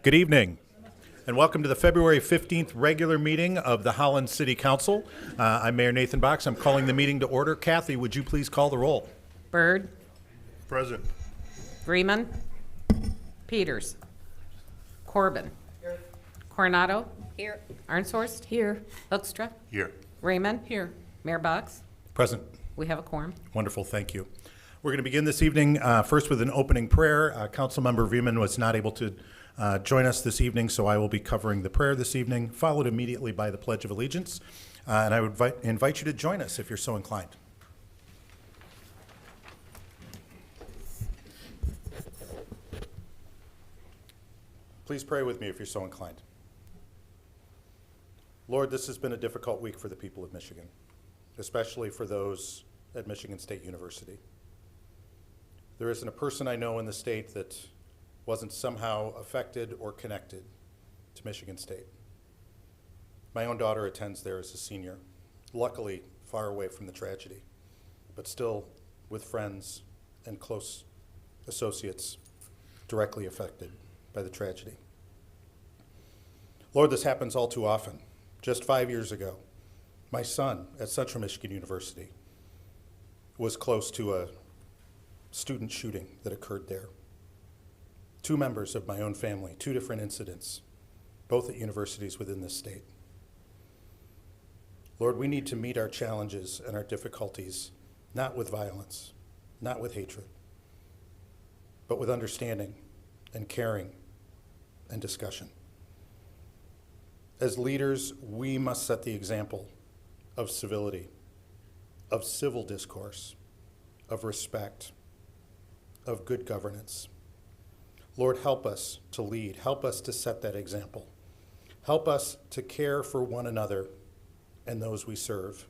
Good evening, and welcome to the February 15th regular meeting of the Holland City Council. I'm Mayor Nathan Box. I'm calling the meeting to order. Kathy, would you please call the roll? Byrd. Present. Freeman. Peters. Corbin. Here. Coronado. Here. Arnshorst. Here. Hoekstra. Here. Raymond. Here. Mayor Box. Present. We have a quorum. Wonderful, thank you. We're going to begin this evening first with an opening prayer. Councilmember Veman was not able to join us this evening, so I will be covering the prayer this evening, followed immediately by the Pledge of Allegiance. And I would invite you to join us if you're so inclined. Please pray with me if you're so inclined. Lord, this has been a difficult week for the people of Michigan, especially for those at Michigan State University. There isn't a person I know in the state that wasn't somehow affected or connected to Michigan State. My own daughter attends there as a senior, luckily far away from the tragedy, but still with friends and close associates directly affected by the tragedy. Lord, this happens all too often. Just 5 years ago, my son at Central Michigan University was close to a student shooting that occurred there. 2 members of my own family, 2 different incidents, both at universities within this state. Lord, we need to meet our challenges and our difficulties, not with violence, not with hatred, but with understanding and caring and discussion. As leaders, we must set the example of civility, of civil discourse, of respect, of good governance. Lord, help us to lead. Help us to set that example. Help us to care for one another and those we serve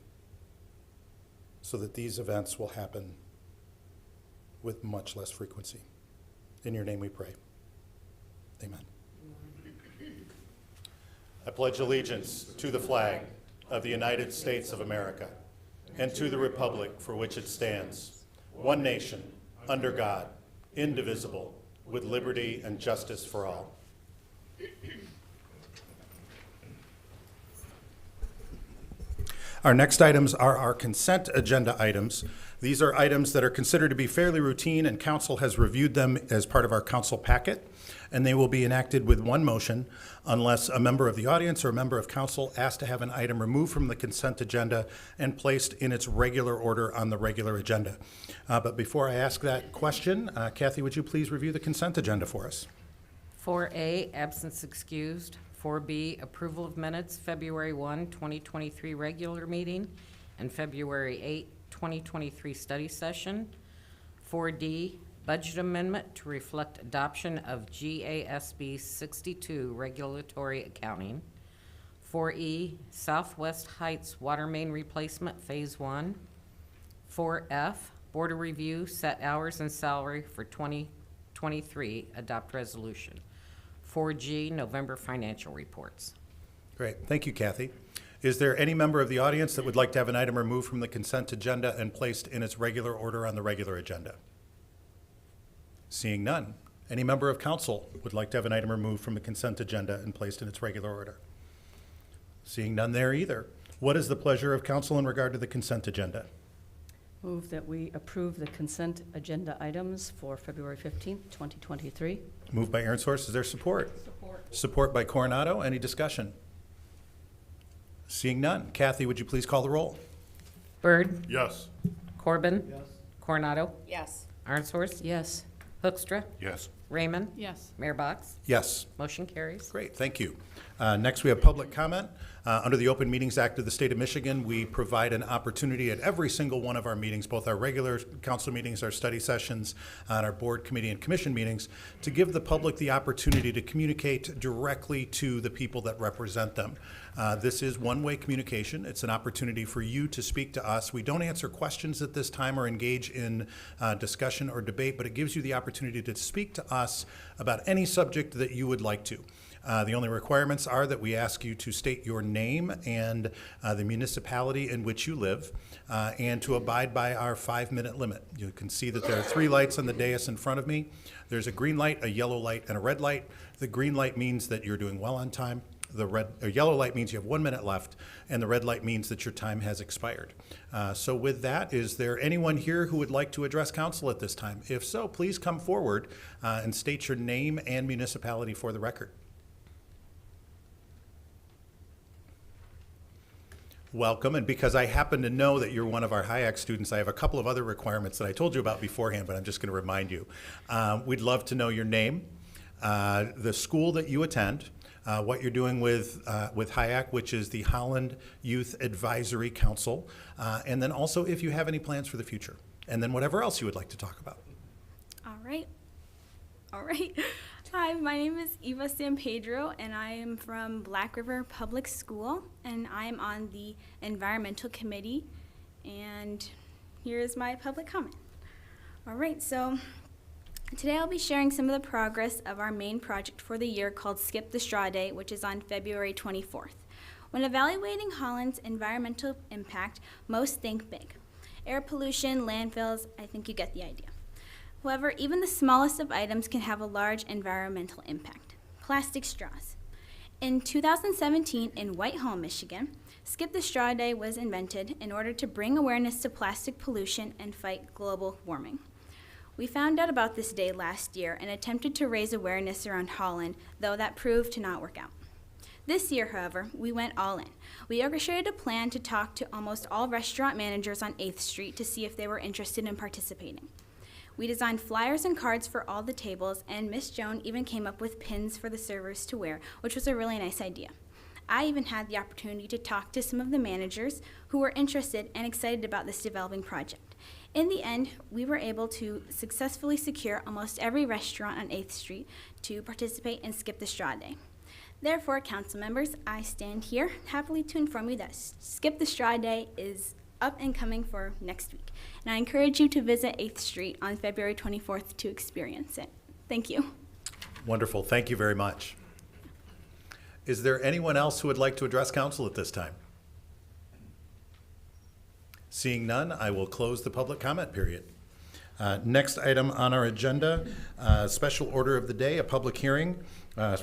so that these events will happen with much less frequency. In your name we pray. Amen. I pledge allegiance to the flag of the United States of America and to the republic for which it stands, one nation, under God, indivisible, with liberty and justice for all. Our next items are our consent agenda items. These are items that are considered to be fairly routine, and council has reviewed them as part of our council packet, and they will be enacted with one motion unless a member of the audience or a member of council asks to have an item removed from the consent agenda and placed in its regular order on the regular agenda. But before I ask that question, Kathy, would you please review the consent agenda for us? 4A, absence excused. 4B, approval of minutes, February 1, 2023 regular meeting, and February 8, 2023 study session. 4D, budget amendment to reflect adoption of GASB 62 regulatory accounting. 4E, Southwest Heights water main replacement phase 1. 4F, board of review, set hours and salary for 2023, adopt resolution. 4G, November financial reports. Great, thank you, Kathy. Is there any member of the audience that would like to have an item removed from the consent agenda and placed in its regular order on the regular agenda? Seeing none. Any member of council would like to have an item removed from the consent agenda and placed in its regular order? Seeing none there either. What is the pleasure of council in regard to the consent agenda? Move that we approve the consent agenda items for February 15th, 2023. Moved by Arnshorst. Is there support? Support. Support by Coronado. Any discussion? Seeing none. Kathy, would you please call the roll? Byrd. Yes. Corbin. Yes. Coronado. Yes. Arnshorst. Yes. Hoekstra. Yes. Raymond. Yes. Mayor Box. Yes. Motion carries. Great, thank you. Next, we have public comment. Under the Open Meetings Act of the State of Michigan, we provide an opportunity at every single one of our meetings, both our regular council meetings, our study sessions, and our board, committee, and commission meetings, to give the public the opportunity to communicate directly to the people that represent them. This is one-way communication. It's an opportunity for you to speak to us. We don't answer questions at this time or engage in discussion or debate, but it gives you the opportunity to speak to us about any subject that you would like to. The only requirements are that we ask you to state your name and the municipality in which you live, and to abide by our 5-minute limit. You can see that there are 3 lights on the dais in front of me. There's a green light, a yellow light, and a red light. The green light means that you're doing well on time. The yellow light means you have 1 minute left, and the red light means that your time has expired. So with that, is there anyone here who would like to address council at this time? If so, please come forward and state your name and municipality for the record. Welcome, and because I happen to know that you're one of our HIAC students, I have a couple of other requirements that I told you about beforehand, but I'm just going to remind you. We'd love to know your name, the school that you attend, what you're doing with HIAC, which is the Holland Youth Advisory Council, and then also if you have any plans for the future, and then whatever else you would like to talk about. All right. Hi, my name is Eva San Pedro, and I am from Black River Public School, and I am on the Environmental Committee, and here is my public comment. All right, so today I'll be sharing some of the progress of our main project for the year called Skip the Straw Day, which is on February 24th. When evaluating Holland's environmental impact, most think big. Air pollution, landfills, I think you get the idea. However, even the smallest of items can have a large environmental impact. Plastic straws. In 2017 in Whitehall, Michigan, Skip the Straw Day was invented in order to bring awareness to plastic pollution and fight global warming. We found out about this day last year and attempted to raise awareness around Holland, though that proved to not work out. This year, however, we went all in. We orchestrated a plan to talk to almost all restaurant managers on 8th Street to see if they were interested in participating. We designed flyers and cards for all the tables, and Miss Joan even came up with pins for the servers to wear, which was a really nice idea. I even had the opportunity to talk to some of the managers who were interested and excited about this developing project. In the end, we were able to successfully secure almost every restaurant on 8th Street to participate in Skip the Straw Day. Therefore, council members, I stand here happily to inform you that Skip the Straw Day is up and coming for next week. And I encourage you to visit 8th Street on February 24th to experience it. Thank you. Wonderful. Thank you very much. Is there anyone else who would like to address council at this time? Seeing none, I will close the public comment period. Next item on our agenda, special order of the day, a public hearing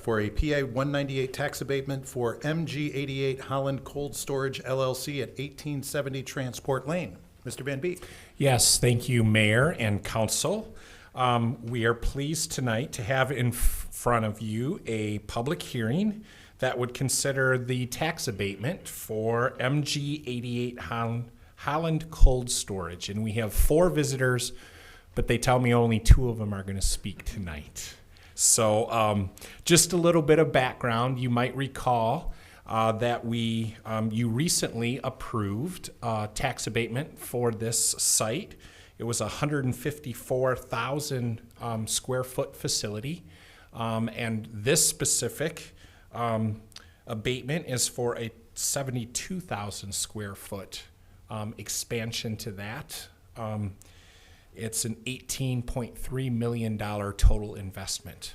for a PA 198 tax abatement for MG88 Holland Cold Storage LLC at 1870 Transport Lane. Mr. Van Beek. Yes, thank you, Mayor and Council. We are pleased tonight to have in front of you a public hearing that would consider the tax abatement for MG88 Holland Cold Storage. And we have 4 visitors, but they tell me only 2 of them are going to speak tonight. So just a little bit of background. You might recall that you recently approved tax abatement for this site. It was a 154,000 square foot facility. And this specific abatement is for a 72,000 square foot expansion to that. It's an $18.3 million total investment.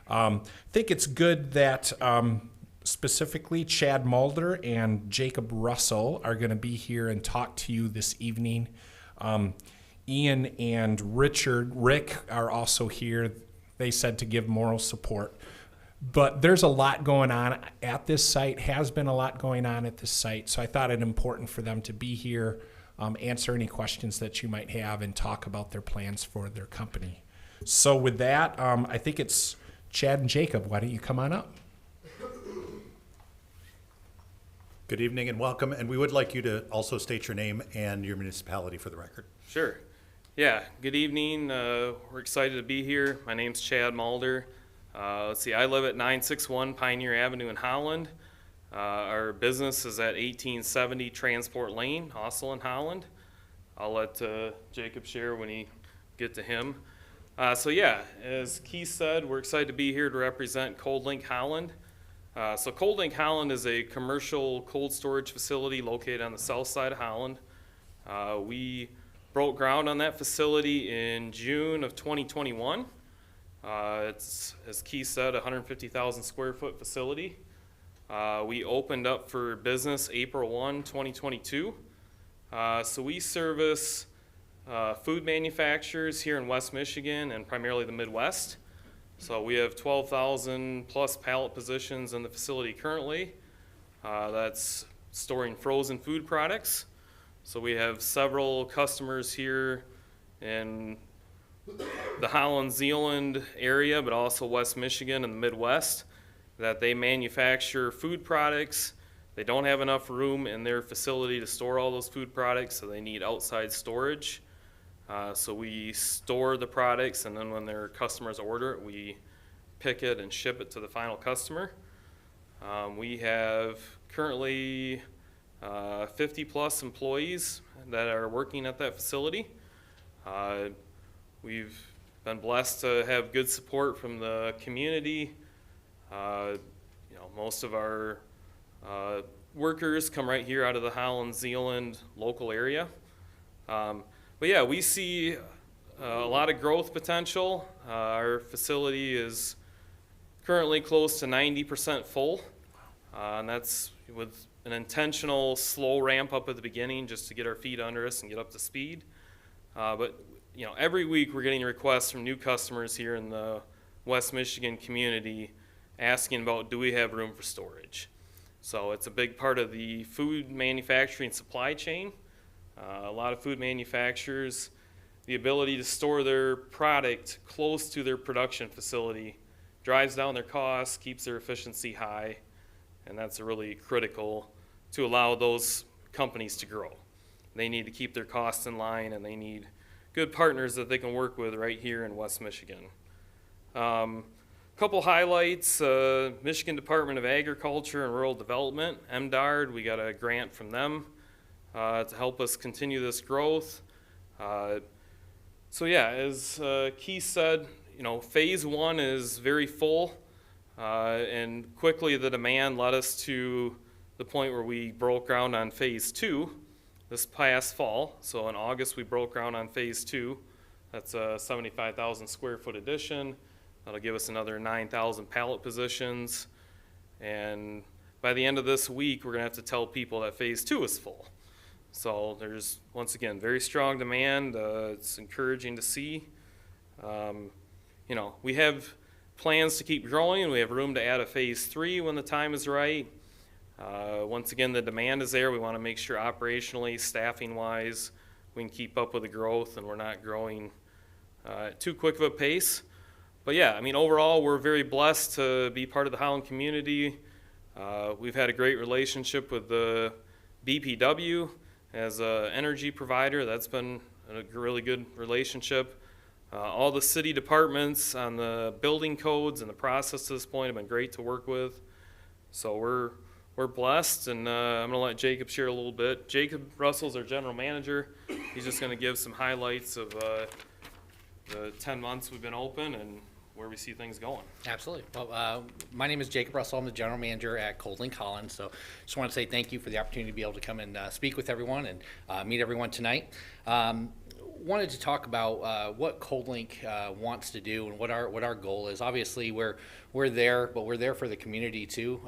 I think it's good that specifically Chad Mulder and Jacob Russell are going to be here and talk to you this evening. Ian and Rick are also here. They said to give moral support. But there's a lot going on at this site, has been a lot going on at this site, so I thought it important for them to be here, answer any questions that you might have, and talk about their plans for their company. So with that, I think it's Chad and Jacob. Why don't you come on up? Good evening and welcome, and we would like you to also state your name and your municipality for the record. Sure. Yeah, good evening. We're excited to be here. My name's Chad Mulder. Let's see, I live at 961 Pioneer Avenue in Holland. Our business is at 1870 Transport Lane, also in Holland. I'll let Jacob share when he get to him. So yeah, as Keith said, we're excited to be here to represent Cold Link Holland. So Cold Link Holland is a commercial cold storage facility located on the south side of Holland. We broke ground on that facility in June of 2021. It's, as Keith said, a 150,000 square foot facility. We opened up for business April 1, 2022. So we service food manufacturers here in West Michigan and primarily the Midwest. So we have 12,000 plus pallet positions in the facility currently. That's storing frozen food products. So we have several customers here in the Holland, Zeeland area, but also West Michigan and the Midwest, that they manufacture food products. They don't have enough room in their facility to store all those food products, so they need outside storage. So we store the products, and then when their customers order it, we pick it and ship it to the final customer. We have currently 50 plus employees that are working at that facility. We've been blessed to have good support from the community. Most of our workers come right here out of the Holland, Zeeland local area. But yeah, we see a lot of growth potential. Our facility is currently close to 90% full, and that's with an intentional slow ramp up at the beginning just to get our feet under us and get up to speed. But every week we're getting requests from new customers here in the West Michigan community asking about, do we have room for storage? So it's a big part of the food manufacturing supply chain. A lot of food manufacturers, the ability to store their product close to their production facility drives down their costs, keeps their efficiency high, and that's really critical to allow those companies to grow. They need to keep their costs in line, and they need good partners that they can work with right here in West Michigan. Couple highlights, Michigan Department of Agriculture and Rural Development, MDARD, we got a grant from them to help us continue this growth. So yeah, as Keith said, phase one is very full, and quickly the demand led us to the point where we broke ground on phase two this past fall. So in August we broke ground on phase two. That's a 75,000 square foot addition. That'll give us another 9,000 pallet positions. And by the end of this week, we're gonna have to tell people that phase two is full. So there's, once again, very strong demand. It's encouraging to see. We have plans to keep growing. We have room to add a phase three when the time is right. Once again, the demand is there. We want to make sure operationally, staffing-wise, we can keep up with the growth and we're not growing at too quick of a pace. But yeah, overall, we're very blessed to be part of the Holland community. We've had a great relationship with the BPW as an energy provider. That's been a really good relationship. All the city departments on the building codes and the process to this point have been great to work with. So we're blessed, and I'm going to let Jacob share a little bit. Jacob Russell's our general manager. He's just going to give some highlights of the 10 months we've been open and where we see things going. Absolutely. Well, my name is Jacob Russell. I'm the general manager at Holland. So just want to say thank you for the opportunity to be able to come and speak with everyone and meet everyone tonight. Wanted to talk about what ColdLink wants to do and what our goal is. Obviously, we're there, but we're there for the community too.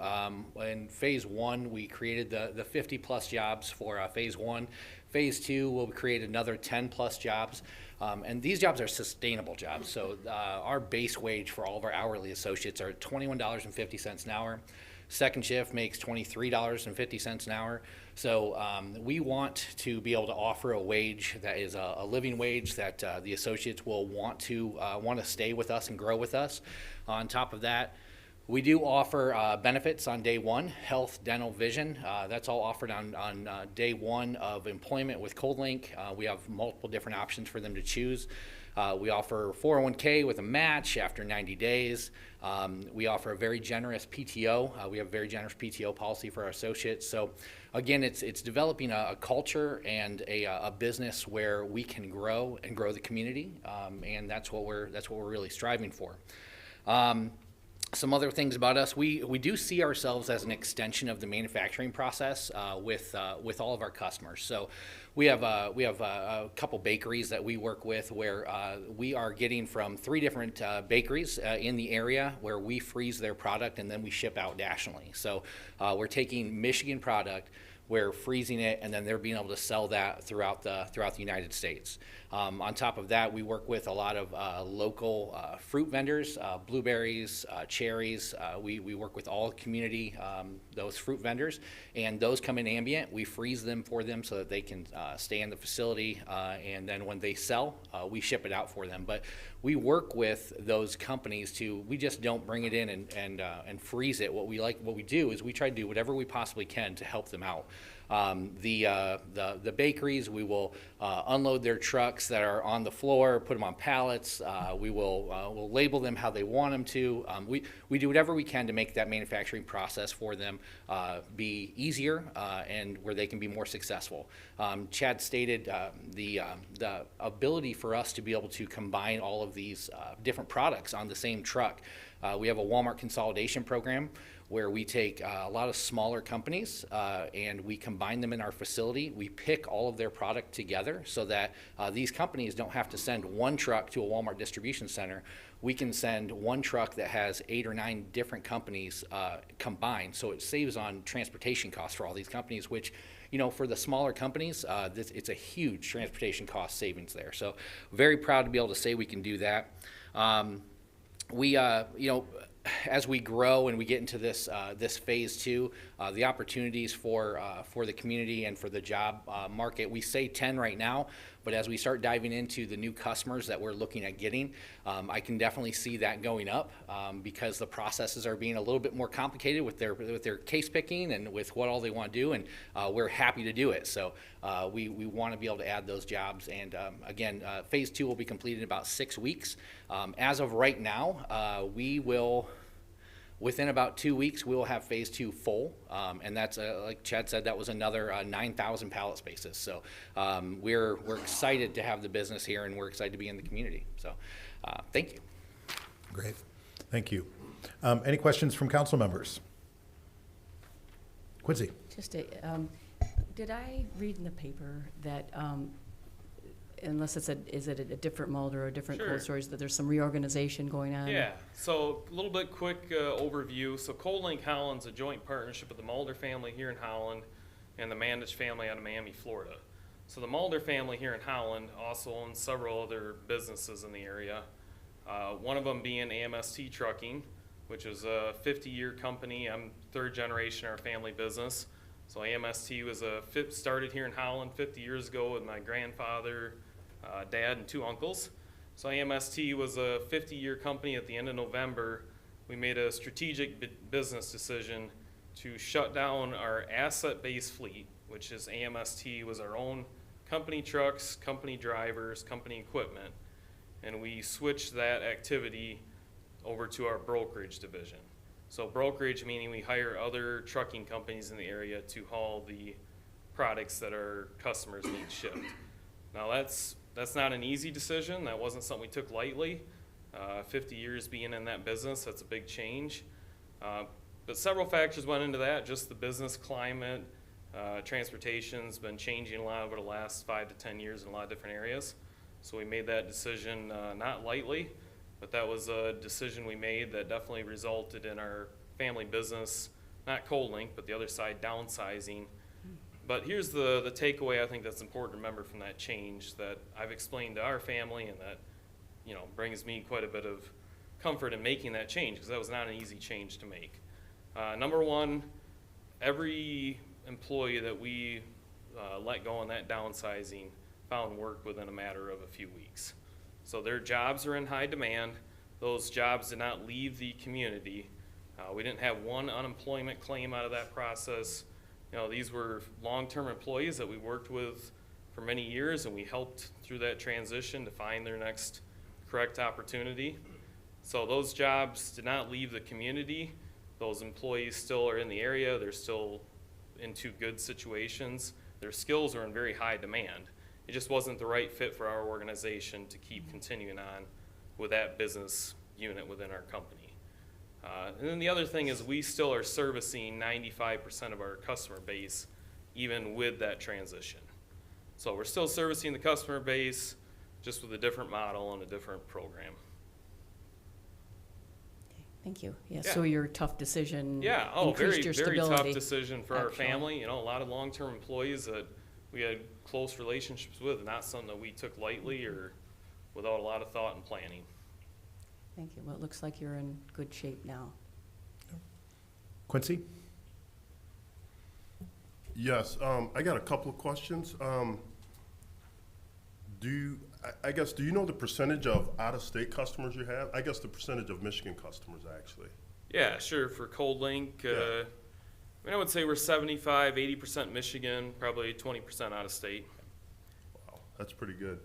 In phase one, we created the 50 plus jobs for phase one. Phase two will create another 10 plus jobs. And these jobs are sustainable jobs. So our base wage for all of our hourly associates are $21.50 an hour. Second shift makes $23.50 an hour. So we want to be able to offer a wage that is a living wage that the associates will want to stay with us and grow with us. On top of that, we do offer benefits on day one, health, dental, vision. That's all offered on day one of employment with ColdLink. We have multiple different options for them to choose. We offer 401k with a match after 90 days. We offer a very generous PTO. We have a very generous PTO policy for our associates. So again, it's developing a culture and a business where we can grow and grow the community, and that's what we're really striving for. Some other things about us, we do see ourselves as an extension of the manufacturing process with all of our customers. So we have a couple bakeries that we work with where we are getting from 3 different bakeries in the area where we freeze their product and then we ship out nationally. So we're taking Michigan product, we're freezing it, and then they're being able to sell that throughout the United States. On top of that, we work with a lot of local fruit vendors, blueberries, cherries. We work with all community, those fruit vendors, and those come in ambient. We freeze them for them so that they can stay in the facility, and then when they sell, we ship it out for them. But we work with those companies we just don't bring it in and freeze it. What we do is we try to do whatever we possibly can to help them out. The bakeries, we will unload their trucks that are on the floor, put them on pallets. We'll label them how they want them to. We do whatever we can to make that manufacturing process for them be easier and where they can be more successful. Chad stated the ability for us to be able to combine all of these different products on the same truck. We have a Walmart consolidation program where we take a lot of smaller companies and we combine them in our facility. We pick all of their product together so that these companies don't have to send one truck to a Walmart distribution center. We can send one truck that has 8 or 9 different companies combined, so it saves on transportation costs for all these companies, which, you know, for the smaller companies, it's a huge transportation cost savings there. So very proud to be able to say we can do that. As we grow and we get into this phase 2, the opportunities for the community and for the job market, we say 10 right now, but as we start diving into the new customers that we're looking at getting, I can definitely see that going up because the processes are being a little bit more complicated with their case picking and with what all they want to do, and we're happy to do it. So we want to be able to add those jobs, and again, phase 2 will be completed in about 6 weeks. As of right now, we will. Within about 2 weeks, we will have phase 2 full, and that's like Chad said, that was another 9,000 pallet spaces. So we're excited to have the business here, and we're excited to be in the community. So thank you. Great. Thank you. Any questions from council members? Quincy? Did I read in the paper that unless is it a different mold or a different Sure. cold storage, that there's some reorganization going on? Yeah, so a little bit quick overview. So Cold Link Holland's a joint partnership with the Mulder family here in Holland and the Mandich family out of Miami, Florida. So the Mulder family here in Holland also owns several other businesses in the area. One of them being AMST Trucking, which is a 50-year company. I'm 3rd generation in our family business. So AMST was started here in Holland 50 years ago with my grandfather, dad, and 2 uncles. So AMST was a 50-year company. At the end of November, we made a strategic business decision to shut down our asset-based fleet, which is AMST was our own company trucks, company drivers, company equipment, and we switched that activity over to our brokerage division. So brokerage meaning we hire other trucking companies in the area to haul the products that our customers need shipped. Now that's not an easy decision. That wasn't something we took lightly. 50 years being in that business, that's a big change. But several factors went into that, just the business climate. Transportation's been changing a lot over the last 5 to 10 years in a lot of different areas. So we made that decision not lightly, but that was a decision we made that definitely resulted in our family business, not Cold Link, but the other side downsizing. But here's the takeaway I think that's important to remember from that change that I've explained to our family, and that, you know, brings me quite a bit of comfort in making that change, because that was not an easy change to make. Number one, every employee that we let go on that downsizing found work within a matter of a few weeks. So their jobs are in high demand. Those jobs did not leave the community. We didn't have one unemployment claim out of that process. You know, these were long-term employees that we worked with for many years, and we helped through that transition to find their next correct opportunity. So those jobs did not leave the community. Those employees still are in the area. They're still into good situations. Their skills are in very high demand. It just wasn't the right fit for our organization to keep continuing on with that business unit within our company. And then the other thing is we still are servicing 95% of our customer base, even with that transition. So we're still servicing the customer base, just with a different model and a different program. Thank you. Yeah, Yeah. so your tough decision Yeah, oh, increased very, your very stability. tough decision for our actually. family. You know, a lot of long-term employees that we had close relationships with, not something that we took lightly or without a lot of thought and planning. Thank you. Well, it looks like you're in good shape now. Quincy? Yes, I got a couple of questions. I guess, do you know the percentage of out-of-state customers you have? I guess the percentage of Michigan customers, actually. Yeah, sure, for Cold Link, Yeah. I mean, I would say we're 75, 80% Michigan, probably 20% out of state. Wow, that's pretty good.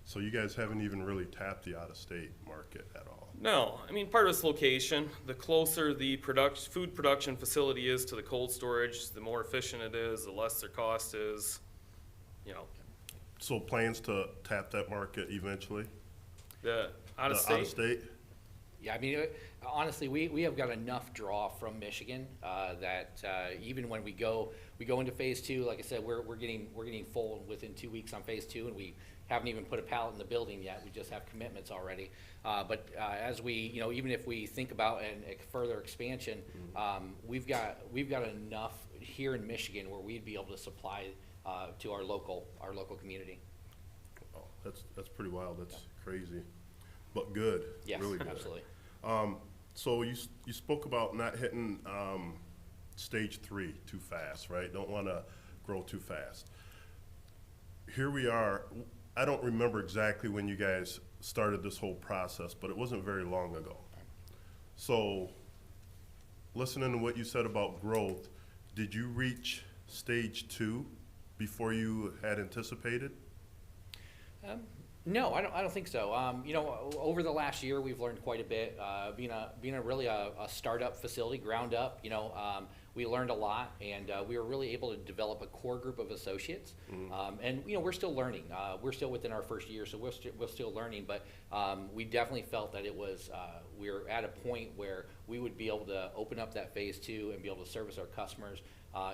So you guys haven't even really tapped the out-of-state market at all? No, I mean, part of it's location. The closer the food production facility is to the cold storage, the more efficient it is, the less their cost is, you know. So plans to tap that market eventually? The out of The state, out-of-state? Yeah, I mean, honestly, we have got enough draw from Michigan that even when we go into phase two, like I said, we're getting full within 2 weeks on phase two, and we haven't even put a pallet in the building yet. We just have commitments already. But as we, you know, even if we think about a further expansion, we've got enough here in Michigan where we'd be able to supply to our local community. Oh, that's pretty wild, that's crazy, but good, Yes, really good. absolutely. So you spoke about not hitting stage 3 too fast, right? Don't want to grow too fast. Here we are. I don't remember exactly when you guys started this whole process, but it wasn't very long ago. So listening to what you said about growth, did you reach stage 2 before you had anticipated? No, I don't think so. You know, over the last year, we've learned quite a bit. Being a really a startup facility, ground up, you know, we learned a lot, and we were really able to develop a core group of associates. And you know, we're still learning. We're still within our first year, so we're still learning. But we definitely felt that it was we were at a point where we would be able to open up that phase 2 and be able to service our customers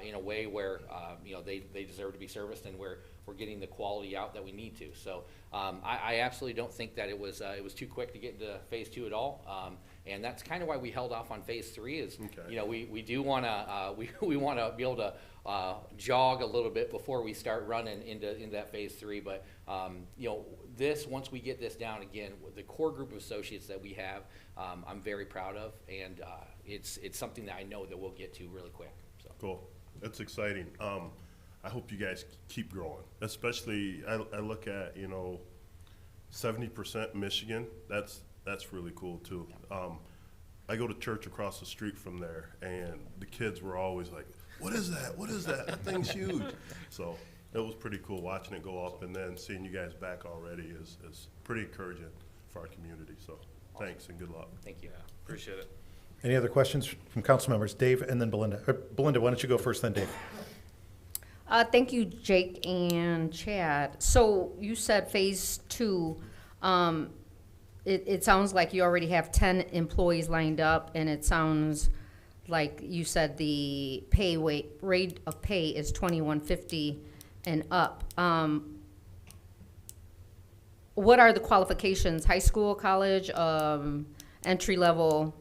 in a way where you know they deserve to be serviced, and we're getting the quality out that we need to. So I absolutely don't think that it was too quick to get into phase 2 at all. And that's kind of why we held off on phase 3 is, Okay. you know, we do want to, we want to be able to jog a little bit before we start running into that phase 3. But, you know, once we get this down again, with the core group of associates that we have, I'm very proud of. And it's something that I know that we'll get to really quick. So. Cool. That's exciting. I hope you guys keep growing. Especially, I look at, you know, 70% Michigan. That's really cool too. I go to church across the street from there, and the kids were always like, "What is that? What is that? That thing's huge." So it was pretty cool watching it go up, and then seeing you guys back already is pretty encouraging for our community. So thanks and good luck. Thank you. yeah, appreciate it. Any other questions from council members? Dave and then Belinda. Belinda, why don't you go first, then Dave? Thank you, Jake and Chad. So you said phase 2. It sounds like you already have 10 employees lined up, and it sounds like you said the rate of pay is $21.50 and up. What are the qualifications? High school, college, entry level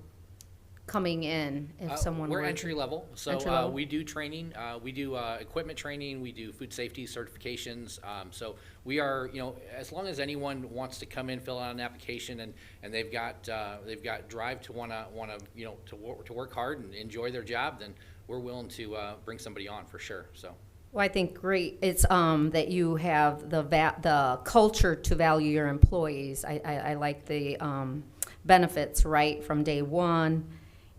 coming in? If someone We're were- entry level, so Entry level? we do training, we do equipment training, we do food safety certifications. So we are, you know, as long as anyone wants to come in, fill out an application, and they've got drive to wanna you know to work hard and enjoy their job, then we're willing to bring somebody on for sure. So. Well, I think great. It's that you have the culture to value your employees. I like the benefits right from day one,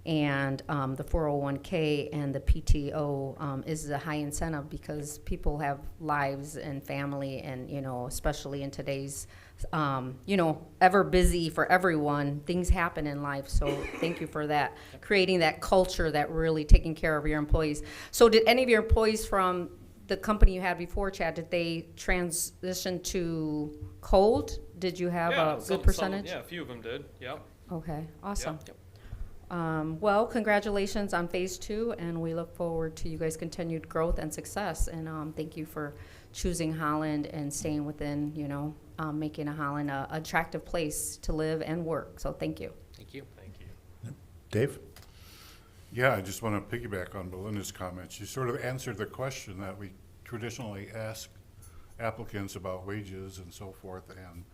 and the 401k and the PTO is a high incentive because people have lives and family, and you know, especially in today's you know, ever busy for everyone, things happen in life. So thank you for that, creating that culture that really taking care of your employees. So did any of your employees from the company you had before, Chad, did they transition to cold? Did you have Yeah, a some- good percentage? yeah, a few of them did, yep. Okay, awesome. Yep. Well, congratulations on Phase 2, and we look forward to you guys' continued growth and success. And thank you for choosing Holland and staying within, making Holland a attractive place to live and work. So thank you. Thank you. Thank you. Dave? Yeah, I just want to piggyback on Belinda's comments. You sort of answered the question that we traditionally ask applicants about wages and so forth, and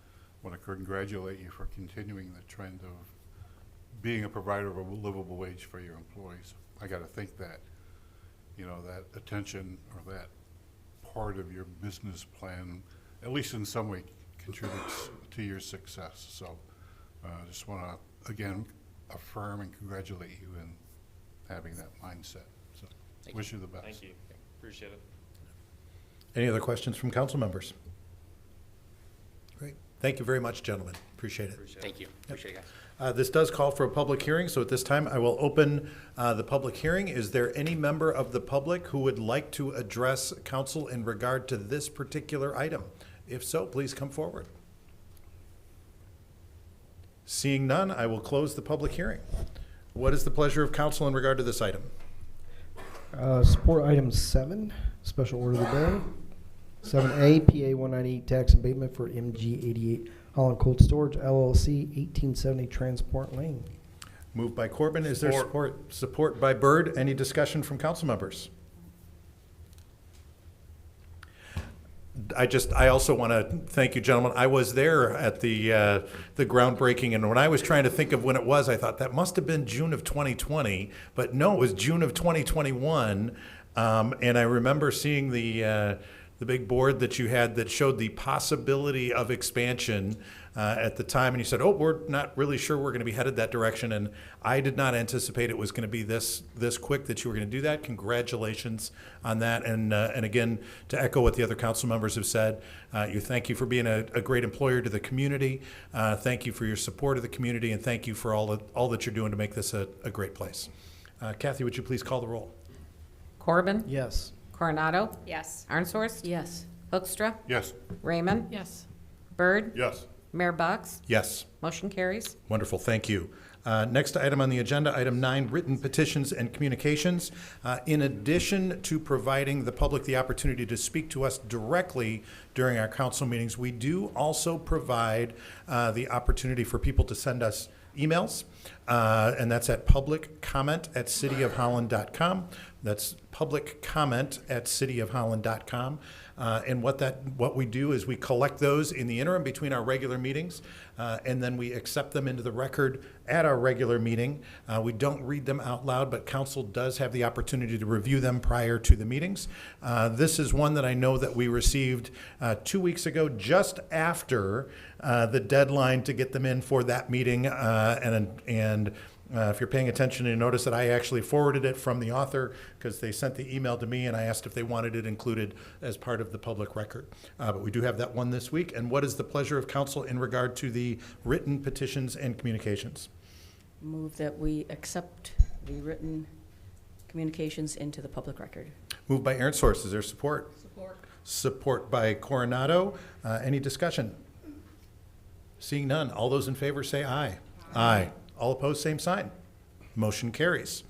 want to congratulate you for continuing the trend of being a provider of a livable wage for your employees. I got to think that, that attention or that part of your business plan, at least in some way, contributes to your success. So I just want to, again, affirm and congratulate you in having that mindset. So wish you the best. Thank you. Appreciate it. Any other questions from council members? Great. Thank you very much, gentlemen. Appreciate it. Thank you. Appreciate it, guys. This does call for a public hearing, so at this time I will open the public hearing. Is there any member of the public who would like to address council in regard to this particular item? If so, please come forward. Seeing none, I will close the public hearing. What is the pleasure of council in regard to this item? Support item 7, special order of the day. 7A, PA 198 tax abatement for MG 88 Holland Cold Storage LLC, 1870 Transport Lane. Moved by Corbin. Is there support? Support by Byrd. Any discussion from council members? I also want to thank you, gentlemen. I was there at the groundbreaking, and when I was trying to think of when it was, I thought that must have been June of 2020, but no, it was June of 2021. And I remember seeing the big board that you had that showed the possibility of expansion at the time, and you said, "Oh, we're not really sure we're going to be headed that direction." And I did not anticipate it was going to be this quick that you were going to do that. Congratulations on that, and again, to echo what the other council members have said, thank you for being a great employer to the community. Thank you for your support of the community, and thank you for all that you're doing to make this a great place. Kathy, would you please call the roll? Corbin? Yes. Coronado? Yes. Arnshorst? Yes. Hoekstra? Yes. Raymond? Yes. Byrd? Yes. Mayor Bucks? Yes. Motion carries. Wonderful, thank you. Next item on the agenda, item 9, written petitions and communications. In addition to providing the public the opportunity to speak to us directly during our council meetings, we do also provide the opportunity for people to send us emails, and that's at publiccomment@cityofholland.com. That's publiccomment@cityofholland.com. And what we do is we collect those in the interim between our regular meetings, and then we accept them into the record at our regular meeting. We don't read them out loud, but council does have the opportunity to review them prior to the meetings. This is one that I know that we received 2 weeks ago, just after the deadline to get them in for that meeting, and if you're paying attention, you notice that I actually forwarded it from the author because they sent the email to me and I asked if they wanted it included as part of the public record. But we do have that one this week. And what is the pleasure of council in regard to the written petitions and communications? Move that we accept the written communications into the public record. Moved by Arnshorst. Is there support? Support. Support by Coronado. Any discussion? Seeing none. All those in favor say aye. Aye. All opposed, same sign. Motion carries.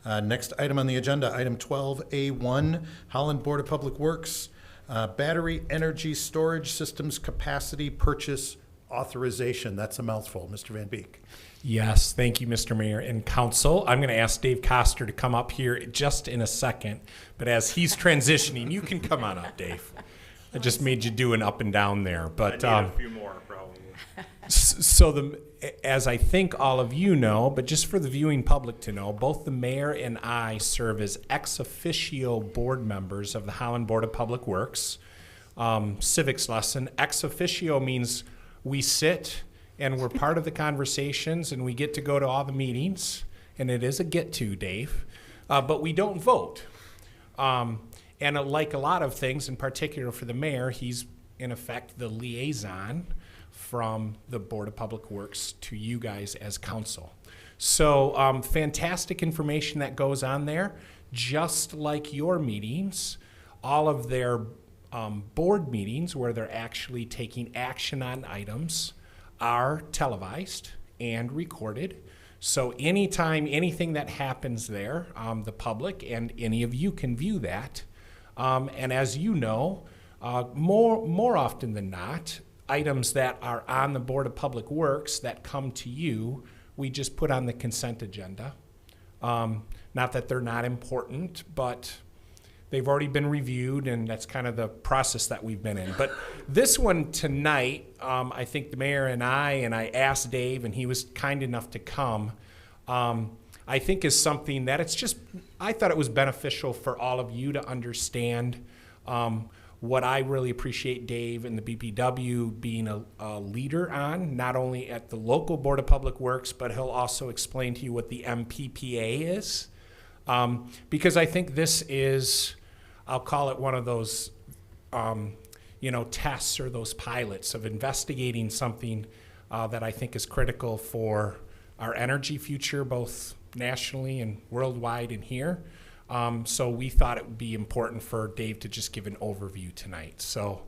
Next item on the agenda, item 12A1, Holland Board of Public Works, Battery Energy Storage Systems Capacity Purchase Authorization. That's a mouthful. Mr. Van Beek. Yes, thank you, Mr. Mayor and Council. I'm going to ask Dave Koster to come up here just in a second, but as he's transitioning, you can come on up, Dave. I just made you do an up and down there, but I need a few more, probably. So as I think all of you know, but just for the viewing public to know, both the mayor and I serve as ex officio board members of the Holland Board of Public Works. Civics lesson, ex officio means we sit and we're part of the conversations and we get to go to all the meetings, and it is a get to, Dave, but we don't vote. And like a lot of things, in particular for the mayor, he's in effect the liaison from the Board of Public Works to you guys as council. So fantastic information that goes on there. Just like your meetings, all of their board meetings where they're actually taking action on items are televised and recorded. So anytime, anything that happens there, the public and any of you can view that. And as you know, more often than not, items that are on the Board of Public Works that come to you, we just put on the consent agenda. Not that they're not important, but they've already been reviewed, and that's kind of the process that we've been in. But this one tonight, I think the mayor and I asked Dave, and he was kind enough to come, I think is something that I thought it was beneficial for all of you to understand what I really appreciate Dave and the BPW being a leader on, not only at the local Board of Public Works, but he'll also explain to you what the MPPA is. Because I think this is, I'll call it one of those, tests or those pilots of investigating something that I think is critical for our energy future, both nationally and worldwide and here. So we thought it would be important for Dave to just give an overview tonight. So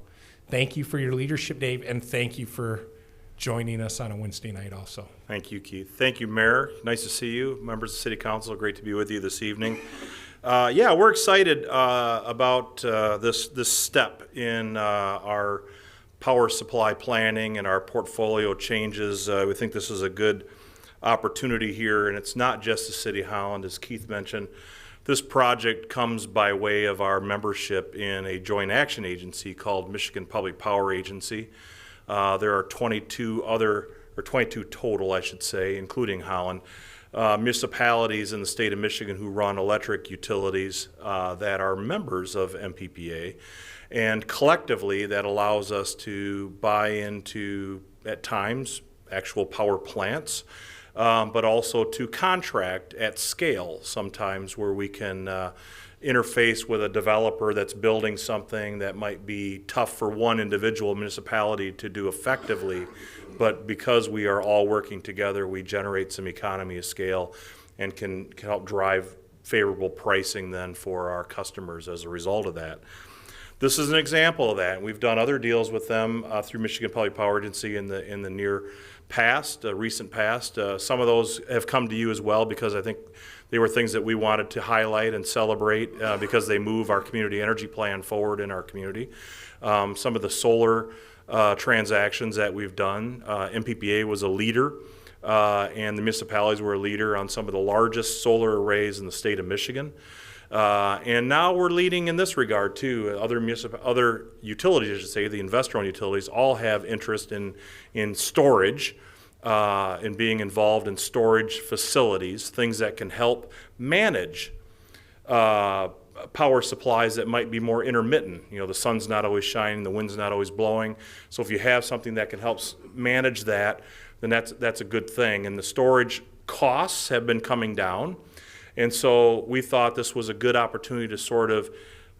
thank you for your leadership, Dave, and thank you for joining us on a Wednesday night also. Thank you, Keith. Thank you, Mayor. Nice to see you. Members of City Council, great to be with you this evening. We're excited about this step in our power supply planning and our portfolio changes. We think this is a good opportunity here, and it's not just the City of Holland, as Keith mentioned. This project comes by way of our membership in a joint action agency called Michigan Public Power Agency. There are 22 total, I should say, including Holland, municipalities in the state of Michigan who run electric utilities that are members of MPPA. And collectively, that allows us to buy into, at times, actual power plants, but also to contract at scale sometimes where we can interface with a developer that's building something that might be tough for one individual municipality to do effectively, but because we are all working together, we generate some economy of scale and can help drive favorable pricing then for our customers as a result of that. This is an example of that. We've done other deals with them through Michigan Public Power Agency in the near past, recent past. Some of those have come to you as well because I think they were things that we wanted to highlight and celebrate because they move our community energy plan forward in our community. Some of the solar transactions that we've done, MPPA was a leader and the municipalities were a leader on some of the largest solar arrays in the state of Michigan. And now we're leading in this regard too. Other utilities, I should say, the investor-owned utilities, all have interest in storage, in being involved in storage facilities, things that can help manage power supplies that might be more intermittent. You know, the sun's not always shining, the wind's not always blowing. So if you have something that can help manage that, then that's a good thing. And the storage costs have been coming down. And so we thought this was a good opportunity to sort of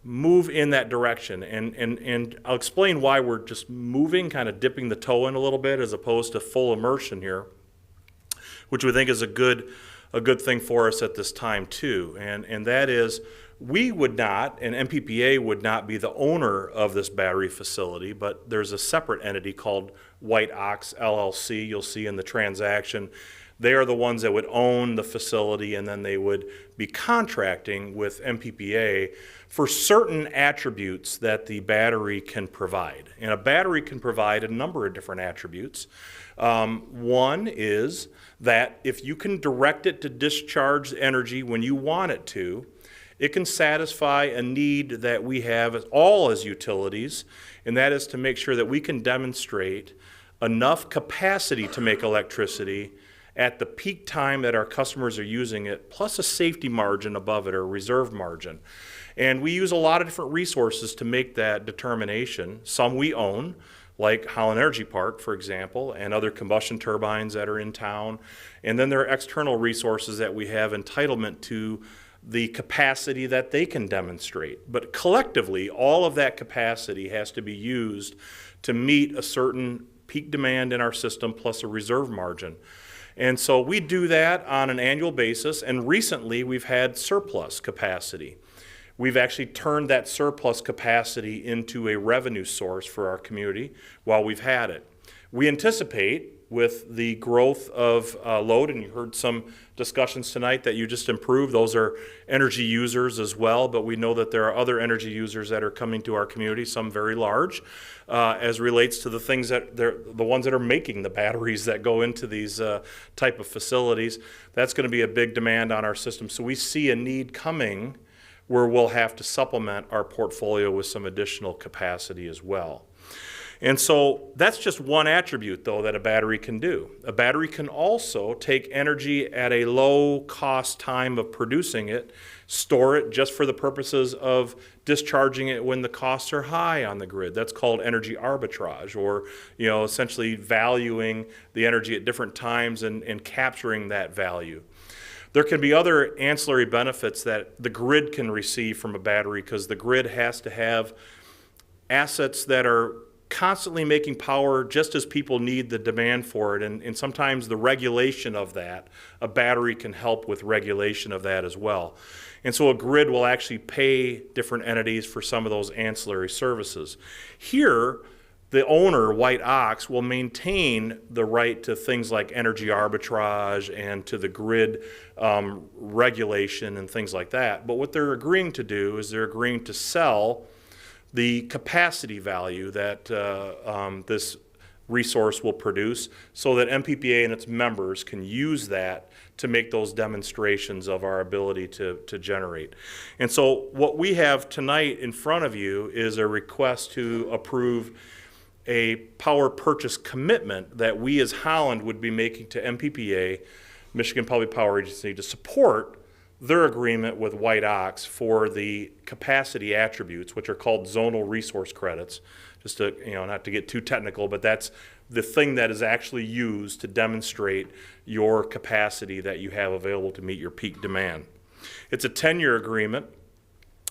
move in that direction. And I'll explain why we're just moving, kind of dipping the toe in a little bit as opposed to full immersion here, which we think is a good thing for us at this time too. And that is, we would not, and MPPA would not be the owner of this battery facility, but there's a separate entity called White Ox LLC, you'll see in the transaction. They are the ones that would own the facility, and then they would be contracting with MPPA for certain attributes that the battery can provide. And a battery can provide a number of different attributes. One is that if you can direct it to discharge energy when you want it to, it can satisfy a need that we have all as utilities, and that is to make sure that we can demonstrate enough capacity to make electricity at the peak time that our customers are using it, plus a safety margin above it or a reserve margin. And we use a lot of different resources to make that determination. Some we own, like Holland Energy Park, for example, and other combustion turbines that are in town. And then there are external resources that we have entitlement to the capacity that they can demonstrate. But collectively, all of that capacity has to be used to meet a certain peak demand in our system plus a reserve margin. And so we do that on an annual basis, and recently we've had surplus capacity. We've actually turned that surplus capacity into a revenue source for our community while we've had it. We anticipate with the growth of load, and you heard some discussions tonight that you just improved. Those are energy users as well, but we know that there are other energy users that are coming to our community, some very large, as relates to the things that they're the ones that are making the batteries that go into these type of facilities. That's going to be a big demand on our system. So we see a need coming where we'll have to supplement our portfolio with some additional capacity as well. And so that's just one attribute, though, that a battery can do. A battery can also take energy at a low cost time of producing it, store it just for the purposes of discharging it when the costs are high on the grid. That's called energy arbitrage, or essentially valuing the energy at different times and capturing that value. There can be other ancillary benefits that the grid can receive from a battery, because the grid has to have assets that are constantly making power just as people need the demand for it, and sometimes the regulation of that, a battery can help with regulation of that as well. And so a grid will actually pay different entities for some of those ancillary services. Here, the owner, White Ox, will maintain the right to things like energy arbitrage and to the grid regulation and things like that. But what they're agreeing to do is they're agreeing to sell the capacity value that this resource will produce, so that MPPA and its members can use that to make those demonstrations of our ability to generate. And so what we have tonight in front of you is a request to approve a power purchase commitment that we as Holland would be making to MPPA, Michigan Public Power Agency, to support their agreement with White Ox for the capacity attributes, which are called zonal resource credits. Just to, not to get too technical, but that's the thing that is actually used to demonstrate your capacity that you have available to meet your peak demand. It's a 10-year agreement,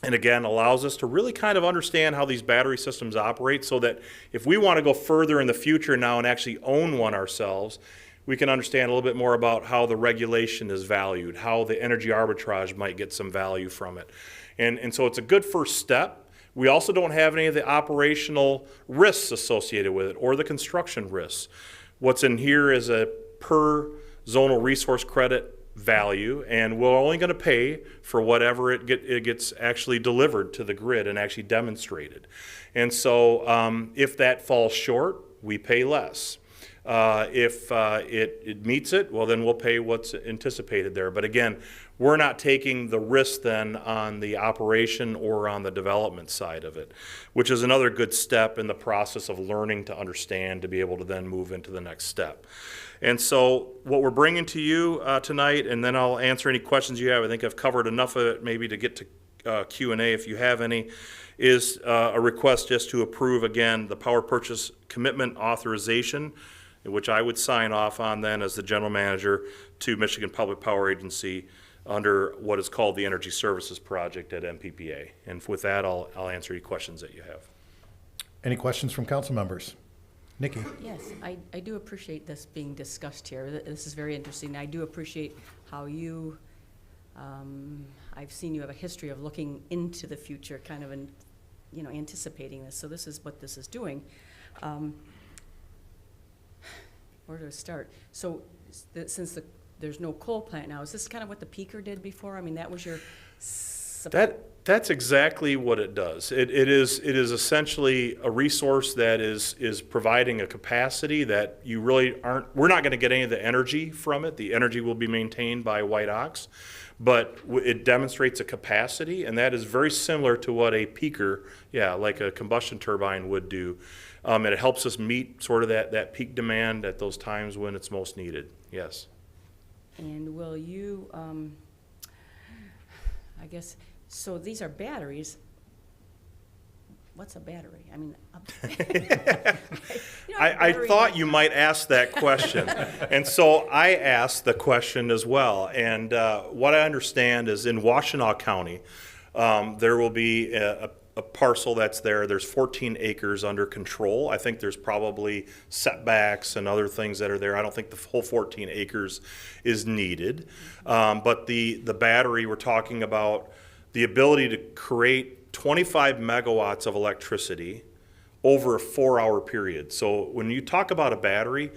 and again, allows us to really kind of understand how these battery systems operate, so that if we want to go further in the future now and actually own one ourselves, we can understand a little bit more about how the regulation is valued, how the energy arbitrage might get some value from it. And so it's a good first step. We also don't have any of the operational risks associated with it, or the construction risks. What's in here is a per zonal resource credit value, and we're only going to pay for whatever it gets actually delivered to the grid and actually demonstrated. And so if that falls short, we pay less. If it meets it, well, then we'll pay what's anticipated there. But again, we're not taking the risk then on the operation or on the development side of it, which is another good step in the process of learning to understand to be able to then move into the next step. And so what we're bringing to you tonight, and then I'll answer any questions you have. I think I've covered enough of it maybe to get to Q&A if you have any, is a request just to approve, again, the power purchase commitment authorization, which I would sign off on then as the general manager to Michigan Public Power Agency under what is called the Energy Services Project at MPPA. And with that, I'll answer any questions that you have. Any questions from council members? Nikki? Yes, I do appreciate this being discussed here. This is very interesting. I do appreciate how you, I've seen you have a history of looking into the future, kind of, anticipating this. So this is what this is doing. Where to start? So since there's no coal plant now, is this kind of what the peaker did before? I mean, that was your... That's exactly what it does. It is essentially a resource that is providing a capacity that you really aren't, we're not going to get any of the energy from it. The energy will be maintained by White Ox, but it demonstrates a capacity, and that is very similar to what a peaker, like a combustion turbine would do. And it helps us meet sort of that peak demand at those times when it's most needed, yes. And will you, I guess, so these are batteries. What's a battery? I mean, I thought you might ask that question. And so I asked the question as well. And what I understand is in Washtenaw County, there will be a parcel that's there. There's 14 acres under control. I think there's probably setbacks and other things that are there. I don't think the whole 14 acres is needed. But the battery, we're talking about the ability to create 25 megawatts of electricity over a 4-hour period. So when you talk about a battery,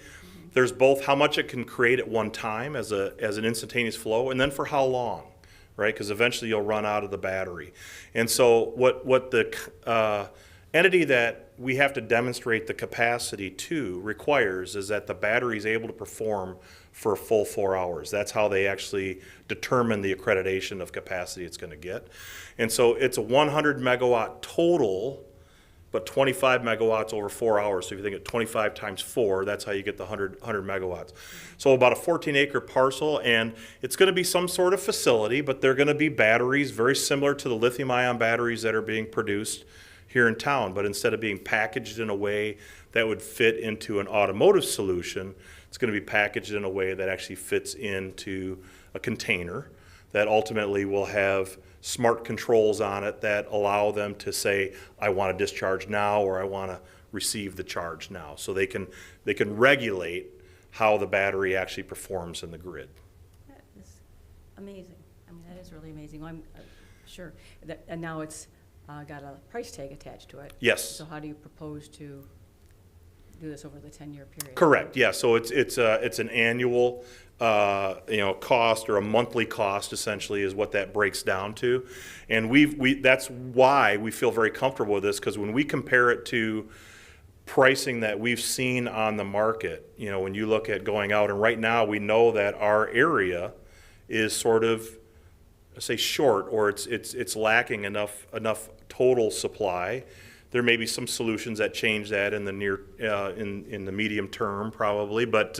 There's both how much it can create at one time as an instantaneous flow, and then for how long, right? Because eventually you'll run out of the battery. And so what the entity that we have to demonstrate the capacity to requires is that the battery is able to perform for a full 4 hours. That's how they actually determine the accreditation of capacity it's going to get. And so it's a 100 megawatt total, but 25 megawatts over 4 hours. So if you think of 25 times 4, that's how you get the 100 megawatts. So about a 14-acre parcel, and it's going to be some sort of facility, but they're going to be batteries very similar to the lithium-ion batteries that are being produced here in town. But instead of being packaged in a way that would fit into an automotive solution, it's going to be packaged in a way that actually fits into a container that ultimately will have smart controls on it that allow them to say, I want to discharge now, or I want to receive the charge now. So they can regulate how the battery actually performs in the grid. That is amazing. I mean, that is really amazing. I'm sure. And now it's got a price tag attached to it. Yes. So how do you propose to do this over the 10-year period? Correct. Yeah. So it's an annual cost, or a monthly cost essentially is what that breaks down to, and that's why we feel very comfortable with this, because when we compare it to pricing that we've seen on the market, when you look at going out, and right now we know that our area is sort of, say, short, or it's lacking enough total supply. There may be some solutions that change that in the in the medium term, probably, but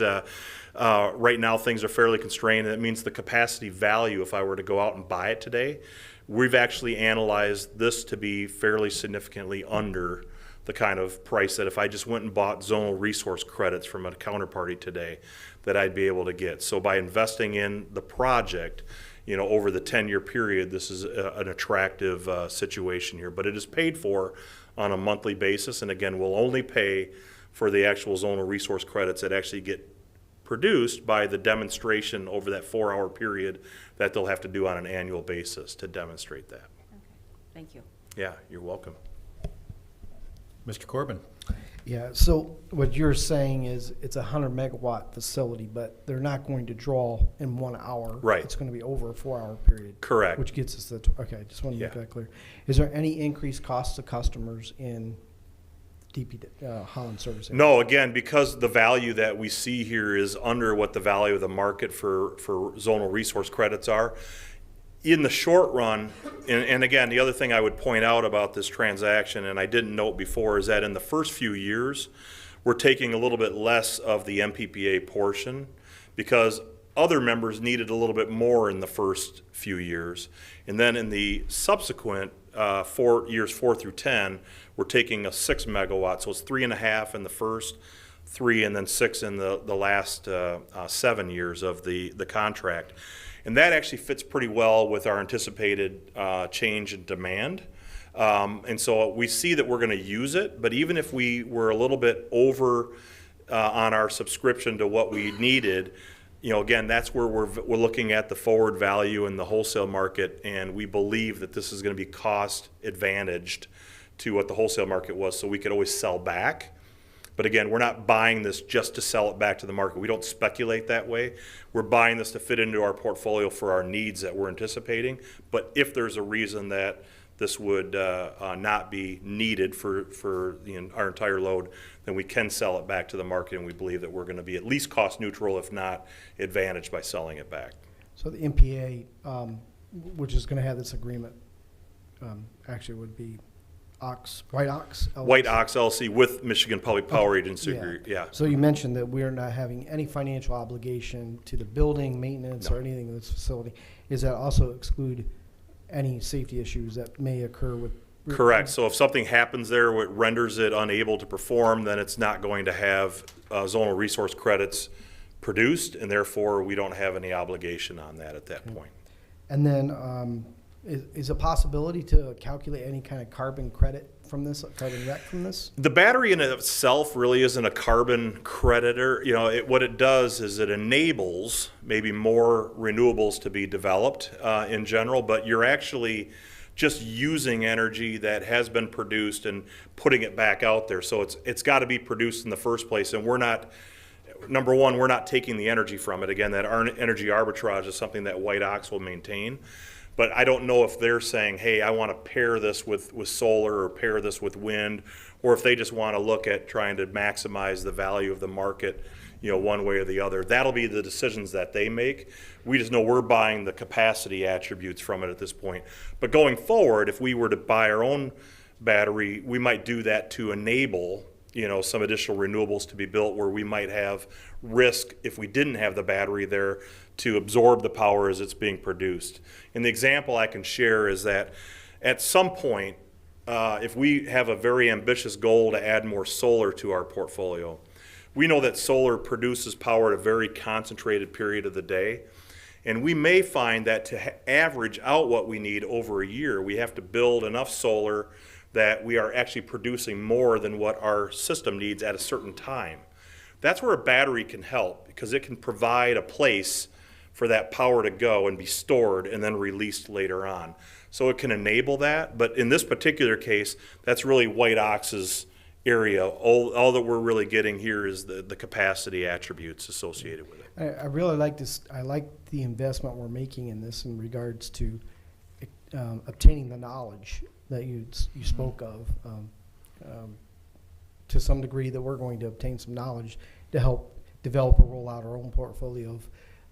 right now things are fairly constrained, and that means the capacity value, if I were to go out and buy it today, we've actually analyzed this to be fairly significantly under the kind of price that if I just went and bought zonal resource credits from a counterparty today, that I'd be able to get. So by investing in the project, over the 10-year period, this is an attractive situation here, but it is paid for on a monthly basis, and again, we'll only pay for the actual zonal resource credits that actually get produced by the demonstration over that 4-hour period that they'll have to do on an annual basis to demonstrate that. Okay. Thank you. Yeah, you're welcome. Mr. Corbin? Yeah, so what you're saying is it's a 100 megawatt facility, but they're not going to draw in 1 hour. Right. It's going to be over a 4-hour period. Correct. Which gets us the, okay, just want to make Yeah. that clear. Is there any increased cost to customers in Holland service area? No, again, because the value that we see here is under what the value of the market for zonal resource credits are. In the short run, and again, the other thing I would point out about this transaction, and I didn't note before, is that in the first few years, we're taking a little bit less of the MPPA portion because other members needed a little bit more in the first few years. And then in the subsequent years 4 through 10, we're taking a 6 megawatt. So it's 3.5 in the first, 3, and then 6 in the last 7 years of the contract. And that actually fits pretty well with our anticipated change in demand. And so we see that we're going to use it, but even if we were a little bit over on our subscription to what we needed, again, that's where we're looking at the forward value in the wholesale market, and we believe that this is going to be cost advantaged to what the wholesale market was, so we could always sell back. But again, we're not buying this just to sell it back to the market. We don't speculate that way. We're buying this to fit into our portfolio for our needs that we're anticipating. But if there's a reason that this would not be needed for our entire load, then we can sell it back to the market, and we believe that we're going to be at least cost neutral, if not advantaged, by selling it back. So the MPA, which is going to have this agreement, actually would be White Ox? LLC? White Ox LLC with Michigan Public Power Agency. Yeah. Yeah. So you mentioned that we're not having any financial obligation to the building, maintenance, No. or anything in this facility. Does that also exclude any safety issues that may occur with? Correct. So if something happens there what renders it unable to perform, then it's not going to have zonal resource credits produced, and therefore we don't have any obligation on that at that point. And then is a possibility to calculate any kind of carbon credit from this, carbon rec from this? The battery in itself really isn't a carbon creditor. What it does is it enables maybe more renewables to be developed in general, but you're actually just using energy that has been produced and putting it back out there. So it's got to be produced in the first place, and we're not number one, we're not taking the energy from it. Again, that energy arbitrage is something that White Ox will maintain. But I don't know if they're saying, hey, I want to pair this with solar or pair this with wind, or if they just want to look at trying to maximize the value of the market, one way or the other. That'll be the decisions that they make. We just know we're buying the capacity attributes from it at this point. But going forward, if we were to buy our own battery, we might do that to enable some additional renewables to be built where we might have risk if we didn't have the battery there to absorb the power as it's being produced. And the example I can share is that at some point, if we have a very ambitious goal to add more solar to our portfolio, we know that solar produces power at a very concentrated period of the day. And we may find that to average out what we need over a year, we have to build enough solar that we are actually producing more than what our system needs at a certain time. That's where a battery can help, because it can provide a place for that power to go and be stored and then released later on. So it can enable that, but in this particular case, that's really White Ox's area. All that we're really getting here is the capacity attributes associated with it. I really like this. I like the investment we're making in this in regards to obtaining the knowledge that you spoke of. To some degree, that we're going to obtain some knowledge to help develop or roll out our own portfolio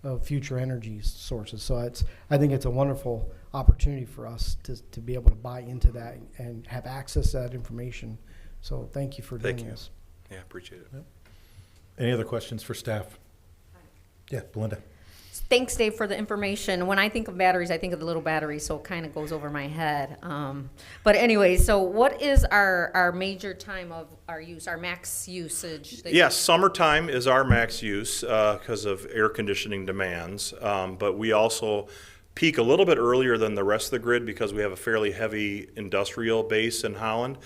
of future energy sources. So I think it's a wonderful opportunity for us to be able to buy into that and have access to that information. So thank you for doing this. Yeah, appreciate it. Any other questions for staff? Yeah, Belinda. Thanks, Dave, for the information. When I think of batteries, I think of the little battery, so it kind of goes over my head. But anyway, so what is our major time of our use, our max usage? Yes, summertime is our max use because of air conditioning demands. But we also peak a little bit earlier than the rest of the grid because we have a fairly heavy industrial base in Holland.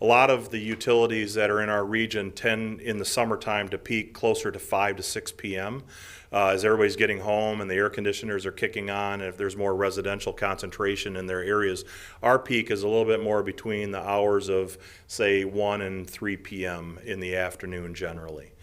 A lot of the utilities that are in our region tend in the summertime to peak closer to 5 to 6 p.m. As everybody's getting home and the air conditioners are kicking on, and if there's more residential concentration in their areas, our peak is a little bit more between the hours of, say, 1 and 3 p.m. in the afternoon generally.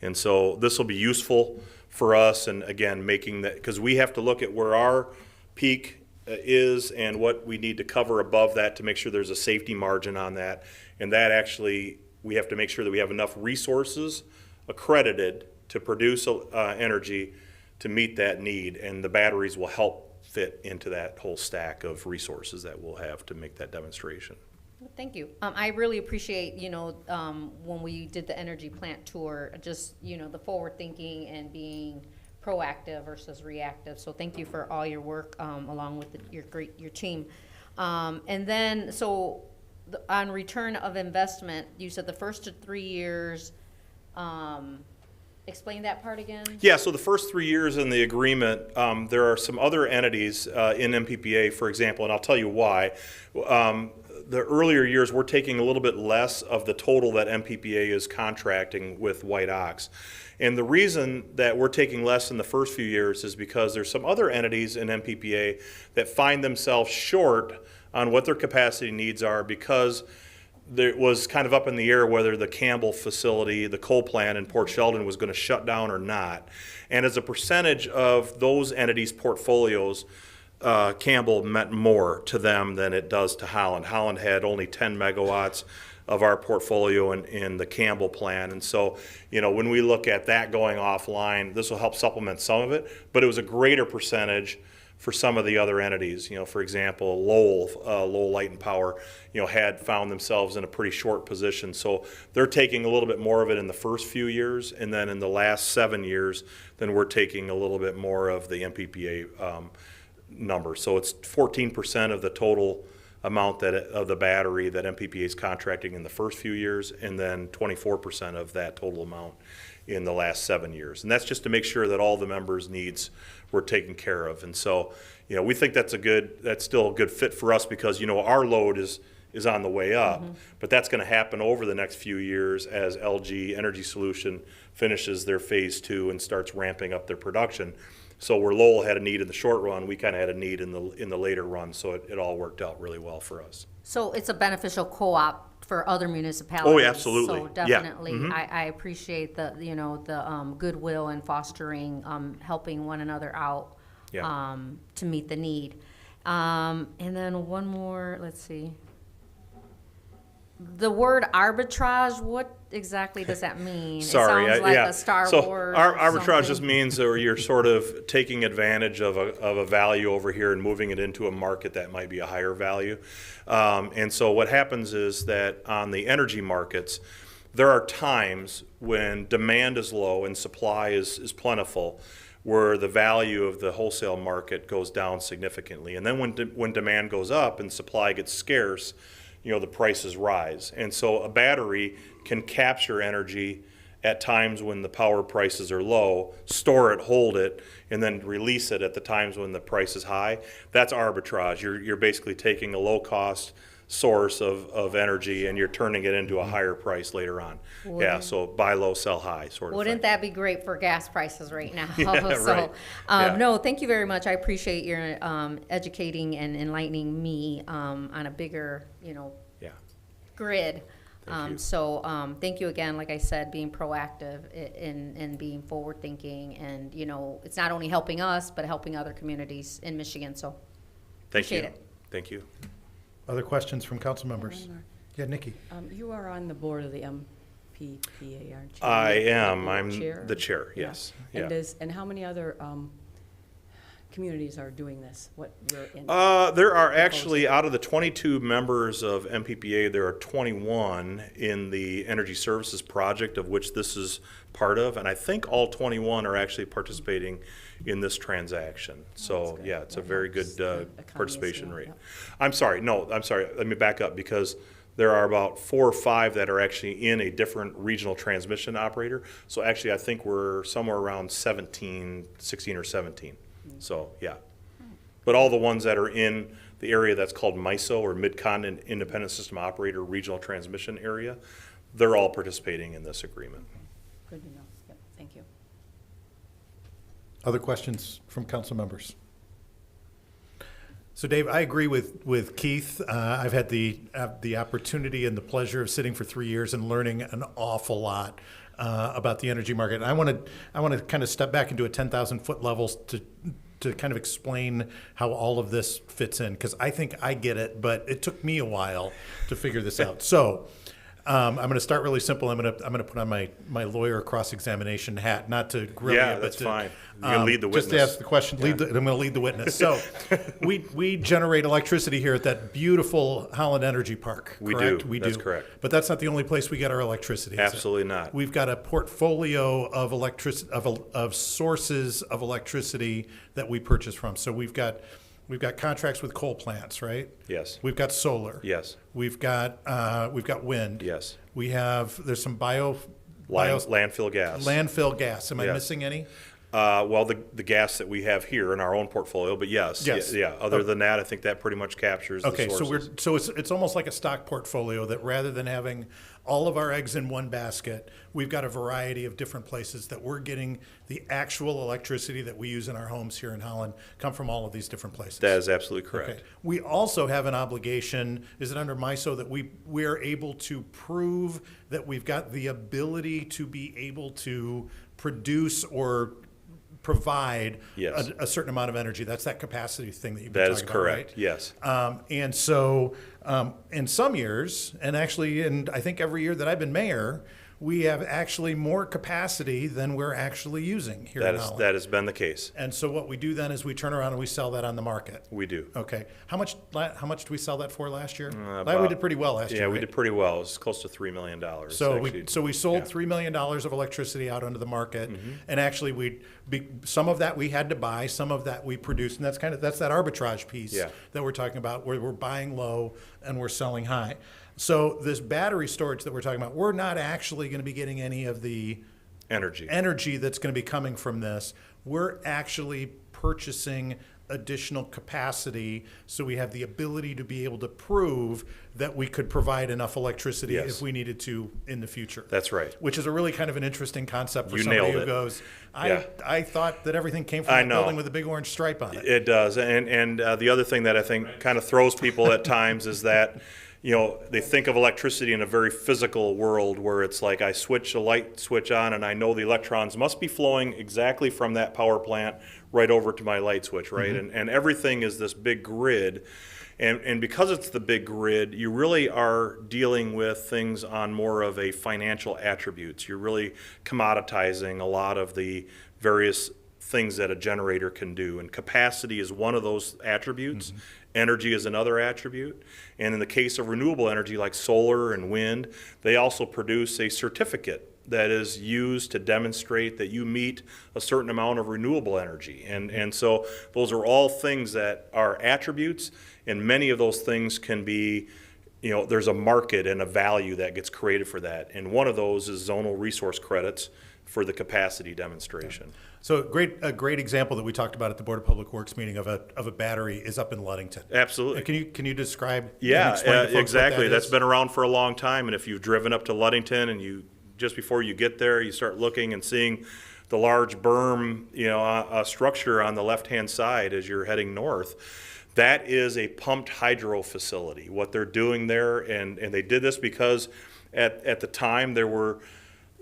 And so this will be useful for us, and again, making that, because we have to look at where our peak is and what we need to cover above that to make sure there's a safety margin on that. And that actually, we have to make sure that we have enough resources accredited to produce energy to meet that need, and the batteries will help fit into that whole stack of resources that we'll have to make that demonstration. Thank you. I really appreciate, when we did the energy plant tour, just, the forward thinking and being proactive versus reactive. So thank you for all your work along with your team. And then, so on return of investment, you said the first 3 years. Explain that part again. Yeah, so the first 3 years in the agreement, there are some other entities in MPPA, for example, and I'll tell you why. The earlier years, we're taking a little bit less of the total that MPPA is contracting with White Ox. And the reason that we're taking less in the first few years is because there's some other entities in MPPA that find themselves short on what their capacity needs are because there was kind of up in the air whether the Campbell facility, the coal plant in Port Sheldon, was going to shut down or not. And as a percentage of those entities' portfolios, Campbell meant more to them than it does to Holland. Holland had only 10 megawatts of our portfolio in the Campbell plant. And so, when we look at that going offline, this will help supplement some of it, but it was a greater percentage for some of the other entities. For example, Lowell Light and Power, had found themselves in a pretty short position. So they're taking a little bit more of it in the first few years, and then in the last 7 years, then we're taking a little bit more of the MPPA number. So it's 14% of the total amount of the battery that MPPA is contracting in the first few years, and then 24% of that total amount in the last 7 years. And that's just to make sure that all the members' needs were taken care of. And so, we think that's still a good fit for us because, our load is on the way up, but that's going to happen over the next few years as LG Energy Solution finishes their phase 2 and starts ramping up their production. So where Lowell had a need in the short run, we kind of had a need in the later run, so it all worked out really well for us. So it's a beneficial co-op for other municipalities. Oh, yeah, absolutely. So Yeah. definitely, Mhm. I appreciate the, goodwill and fostering, helping one another out, Yeah. to meet the need. And then one more, let's see. The word arbitrage, what exactly does that mean? Sorry, It sounds like yeah. a Star So Wars. arbitrage something. just means that you're sort of taking advantage of a value over here and moving it into a market that might be a higher value. And so what happens is that on the energy markets, there are times when demand is low and supply is plentiful, where the value of the wholesale market goes down significantly. And then when demand goes up and supply gets scarce, the prices rise. And so a battery can capture energy at times when the power prices are low, store it, hold it, and then release it at the times when the price is high. That's arbitrage. You're basically taking a low-cost source of energy and you're turning it into a higher price later on. Yeah, so buy low, sell high sort of Wouldn't thing. that be great for gas prices right now? Yeah, So, right. Yeah. no, thank you very much. I appreciate your educating and enlightening me on a bigger, Yeah. grid. Thank you. So thank you again, like I said, being proactive in being forward thinking, and it's not only helping us but helping other communities in Michigan. So Thank you. appreciate it. Thank you. Other questions from council members? Yeah, Nikki? You are on the board of the MPPA, aren't you? I am. You're I'm chair? the chair, yes. And Yeah. and how many other communities are doing this? What we're in? There are actually, out of the 22 members of MPPA, there are 21 in the Energy Services Project, of which this is part of, and I think all 21 are actually participating in this transaction. So, good. yeah, it's a That very helps good the economy participation scale, rate. yep. I'm sorry, let me back up, because there are about 4 or 5 that are actually in a different regional transmission operator. So actually, I think we're somewhere around 16 or 17. So, yeah. But all the ones that are in the area that's called MISO, or Mid-Continent Independent System Operator Regional Transmission Area, they're all participating in this agreement. Good to know. Yep, thank you. Other questions from council members? So Dave, I agree with Keith. I've had the opportunity and the pleasure of sitting for 3 years and learning an awful lot about the energy market. And I want to kind of step back into a 10,000-foot level to kind of explain how all of this fits in, because I think I get it, but it took me a while to figure this out. So I'm going to start really simple. I'm going to put on my lawyer cross-examination hat, not to grill you, but that's to, fine. You're gonna lead the just to witness. ask the question. I'm going to lead the witness. So we generate electricity here at that beautiful Holland Energy Park. We correct? do. We That's do. correct. But that's not the only place we get our electricity. is it? Absolutely not. We've got a portfolio of sources of electricity that we purchase from. So we've got contracts with coal plants, right? Yes. We've got solar. Yes. We've got wind. Yes. There's some Landfill gas. landfill gas. Am I Yes. missing any? Well, the gas that we have here in our own portfolio, but yes. Yes. Yeah. Other than that, I think that pretty much captures the Okay, sources. so it's almost like a stock portfolio, that rather than having all of our eggs in one basket, we've got a variety of different places that we're getting the actual electricity that we use in our homes here in Holland come from all of these different places. That is absolutely correct. Okay. We also have an obligation, is it under MISO, that we're able to prove that we've got the ability to be able to produce or provide Yes. a certain amount of energy. That's that capacity thing that you've been That talking is about, right? correct. Yes. And so in some years, and actually, and I think every year that I've been mayor, we have actually more capacity than we're actually using here in Holland. That has been the case. And so what we do then is we turn around and we sell that on the market. We do. Okay. How much did we we sell that for last year? We about- did pretty well last year. Yeah, we right? did pretty well. It was close to $3 million. So actually. we sold yeah. $3 million of electricity out onto the market, Mm-hmm. and actually some of that we had to buy, some of that we produced, and that's that arbitrage piece Yeah. that we're talking about, where we're buying low and we're selling high. So this battery storage that we're talking about, we're not actually going to be getting any of the Energy. energy that's going to be coming from this. We're actually purchasing additional capacity so we have the ability to be able to prove that we could provide enough electricity Yes. if we needed to in the future. That's right. Which is a really kind of an interesting concept for You somebody nailed who it. goes, Yeah. I thought that everything came from I the know. building with a big orange stripe on it. It does, and the other thing that I think kind of throws people at times is that, you know, they think of electricity in a very physical world where it's like I switch a light switch on and I know the electrons must be flowing exactly from that power plant right over to my light switch, right? And everything is this big grid. And because it's the big grid, you really are dealing with things on more of a financial attributes. You're really commoditizing a lot of the various things that a generator can do. And capacity is one of those attributes. Energy is another attribute. And in the case of renewable energy like solar and wind, they also produce a certificate that is used to demonstrate that you meet a certain amount of renewable energy. And so those are all things that are attributes, and many of those things can be, you know, there's a market and a value that gets created for that. And one of those is zonal resource credits for the capacity demonstration. So a great example that we talked about at the Board of Public Works meeting of a battery is up in Ludington. Absolutely. Can you describe? and Yeah, explain to folks what exactly. that That's is? been around for a long time, and if you've driven up to Ludington and you, just before you get there, you start looking and seeing the large berm, you know, structure on the left-hand side as you're heading north. That is a pumped hydro facility. What they're doing there, and they did this because at the time there were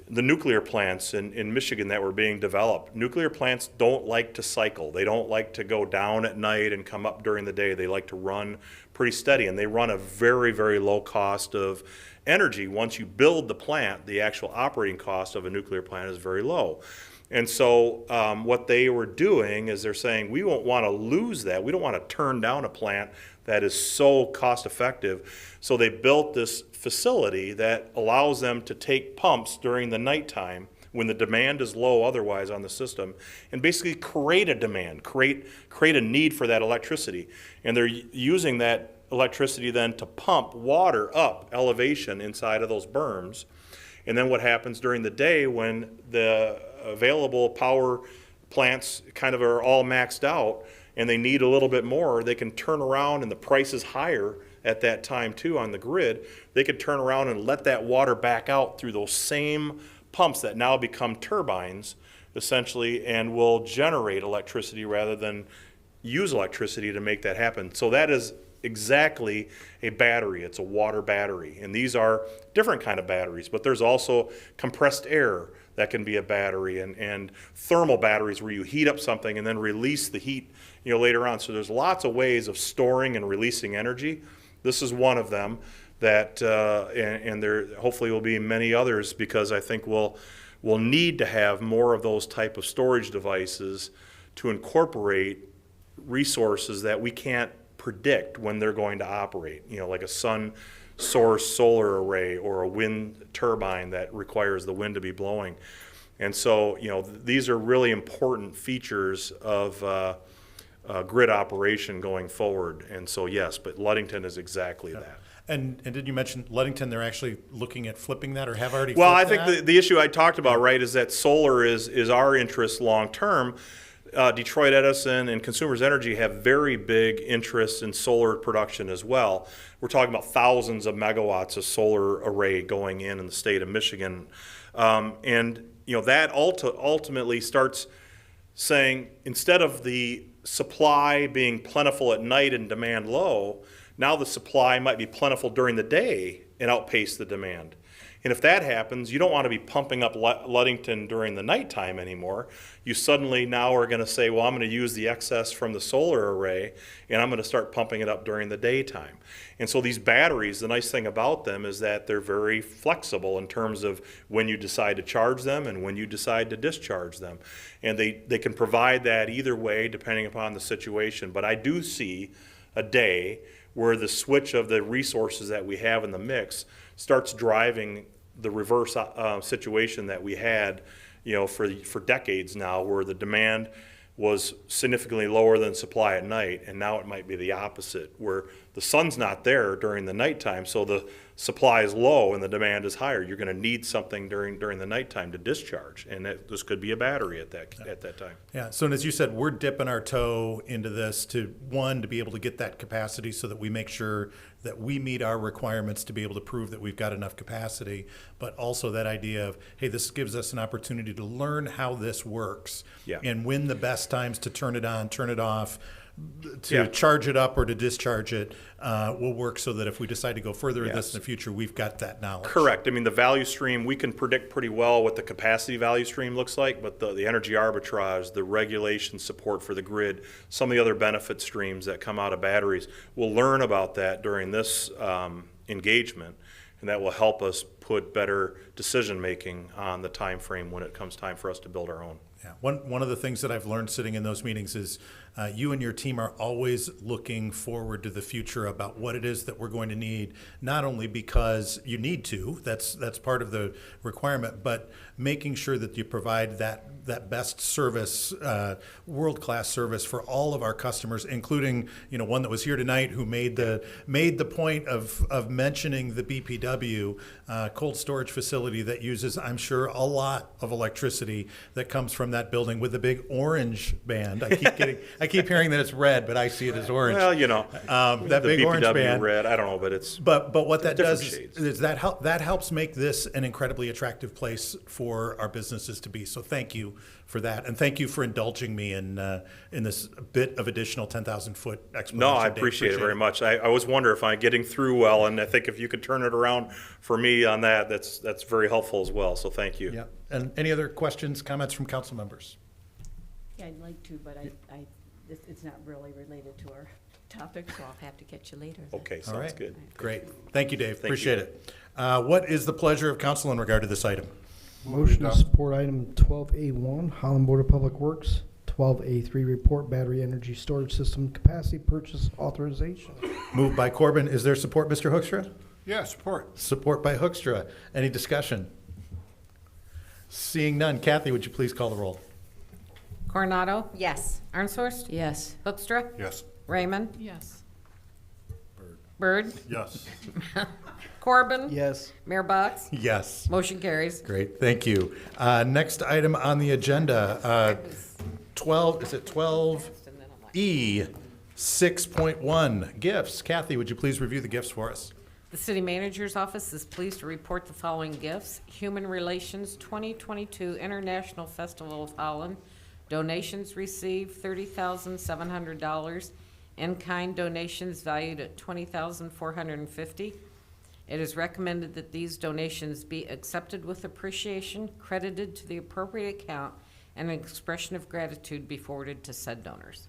the nuclear plants in Michigan that were being developed. Nuclear plants don't like to cycle. They don't like to go down at night and come up during the day. They like to run pretty steady, and they run a very, very low cost of energy. Once you build the plant, the actual operating cost of a nuclear plant is very low. And so what they were doing is they're saying, we won't want to lose that. We don't want to turn down a plant that is so cost effective. So they built this facility that allows them to take pumps during the nighttime when the demand is low otherwise on the system, and basically create a demand, create a need for that electricity. And they're using that electricity then to pump water up elevation inside of those berms. And then what happens during the day when the available power plants kind of are all maxed out and they need a little bit more, they can turn around, and the price is higher at that time too on the grid. They could turn around and let that water back out through those same pumps that now become turbines essentially, and will generate electricity rather than use electricity to make that happen. So that is exactly a battery. It's a water battery, and these are different kind of batteries, but there's also compressed air that can be a battery, and thermal batteries where you heat up something and then release the heat, you know, later on. So there's lots of ways of storing and releasing energy. This is one of them that and there hopefully will be many others, because I think we'll need to have more of those type of storage devices to incorporate resources that we can't predict when they're going to operate, you know, like a sun source solar array or a wind turbine that requires the wind to be blowing. And so, you know, these are really important features of grid operation going forward. And so, yes, but Ludington is exactly that. And did you mention Ludington, they're actually looking at flipping that, or have already Well, I flipped think that? the issue I talked about, right, is that solar is our interest long term. Detroit Edison and Consumers Energy have very big interests in solar production as well. We're talking about thousands of megawatts of solar array going in the state of Michigan. And, you know, that ultimately starts saying, instead of the supply being plentiful at night and demand low, now the supply might be plentiful during the day and outpace the demand. And if that happens, you don't want to be pumping up Ludington during the nighttime anymore. You suddenly now are going to say, well, I'm going to use the excess from the solar array, and I'm going to start pumping it up during the daytime. And so these batteries, the nice thing about them is that they're very flexible in terms of when you decide to charge them and when you decide to discharge them. And they can provide that either way depending upon the situation. But I do see a day where the switch of the resources that we have in the mix starts driving the reverse situation that we had, you know, for decades now, where the demand was significantly lower than supply at night, and now it might be the opposite, where the sun's not there during the nighttime, so the supply is low and the demand is higher, you're going to need something during the nighttime to discharge, and this could be a battery at that time. Yeah, so and as you said, we're dipping our toe into this to be able to get that capacity so that we make sure that we meet our requirements to be able to prove that we've got enough capacity, but also that idea of, hey, this gives us an opportunity to learn how this works. Yeah. And when the best times to turn it on, turn it off, to Yeah. charge it up or to discharge it will work so that if we decide to go further with this Yes. in the future, we've got that knowledge. Correct. I mean, the value stream, we can predict pretty well what the capacity value stream looks like, but the energy arbitrage, the regulation support for the grid, some of the other benefit streams that come out of batteries, we'll learn about that during this engagement, and that will help us put better decision-making on the time frame when it comes time for us to build our own. Yeah, one of the things that I've learned sitting in those meetings is you and your team are always looking forward to the future about what it is that we're going to need, not only because you need to, that's part of the requirement, but making sure that you provide that best service, world-class service for all of our customers, including, you know, one that was here tonight who made the point of mentioning the BPW cold storage facility that uses, I'm sure, a lot of electricity that comes from that building with the big orange band. I keep hearing that it's red, but I see it as orange. Well, you know, that the big orange BPW band. red, I don't know, but it's But what that different does shades. is that helps make this an incredibly attractive place for our businesses to be. So thank you for that, and thank you for indulging me in this bit of additional 10,000-foot explanation. No, I Dave. appreciate it very much. I always wonder if I'm getting through well, and I think if you could turn it around for me on that, that's very helpful as well. So thank you. Yeah. And any other questions, comments from council members? Yeah, I'd like to, but it's not really related to our topic, so I'll have to catch you later. Okay, All sounds right. good. Great. Thank you, Dave. Thank Appreciate it. What is the pleasure of council in regard to this item? Motion to support item 12A1, Holland Board of Public Works. 12A3, report battery energy storage system capacity purchase authorization. Moved by Corbin. Is there support, Mr. Hoekstra? Yeah, support. Support by Hoekstra. Any discussion? Seeing none. Kathy, would you please call the roll? Coronado? Yes. Arnshorst? Yes. Hoekstra? Yes. Raymond? Yes. Bird? Yes. Corbin? Yes. Mayor Box? Yes. Motion carries. Great, thank you. Next item on the agenda, 12, is it 12E, 6.1, gifts. Kathy, would you please review the gifts for us? The city manager's office is pleased to report the following gifts. Human Relations 2022 International Festival of Holland. Donations received $30,700. In-kind donations valued at $20,450. It is recommended that these donations be accepted with appreciation, credited to the appropriate account, and an expression of gratitude be forwarded to said donors.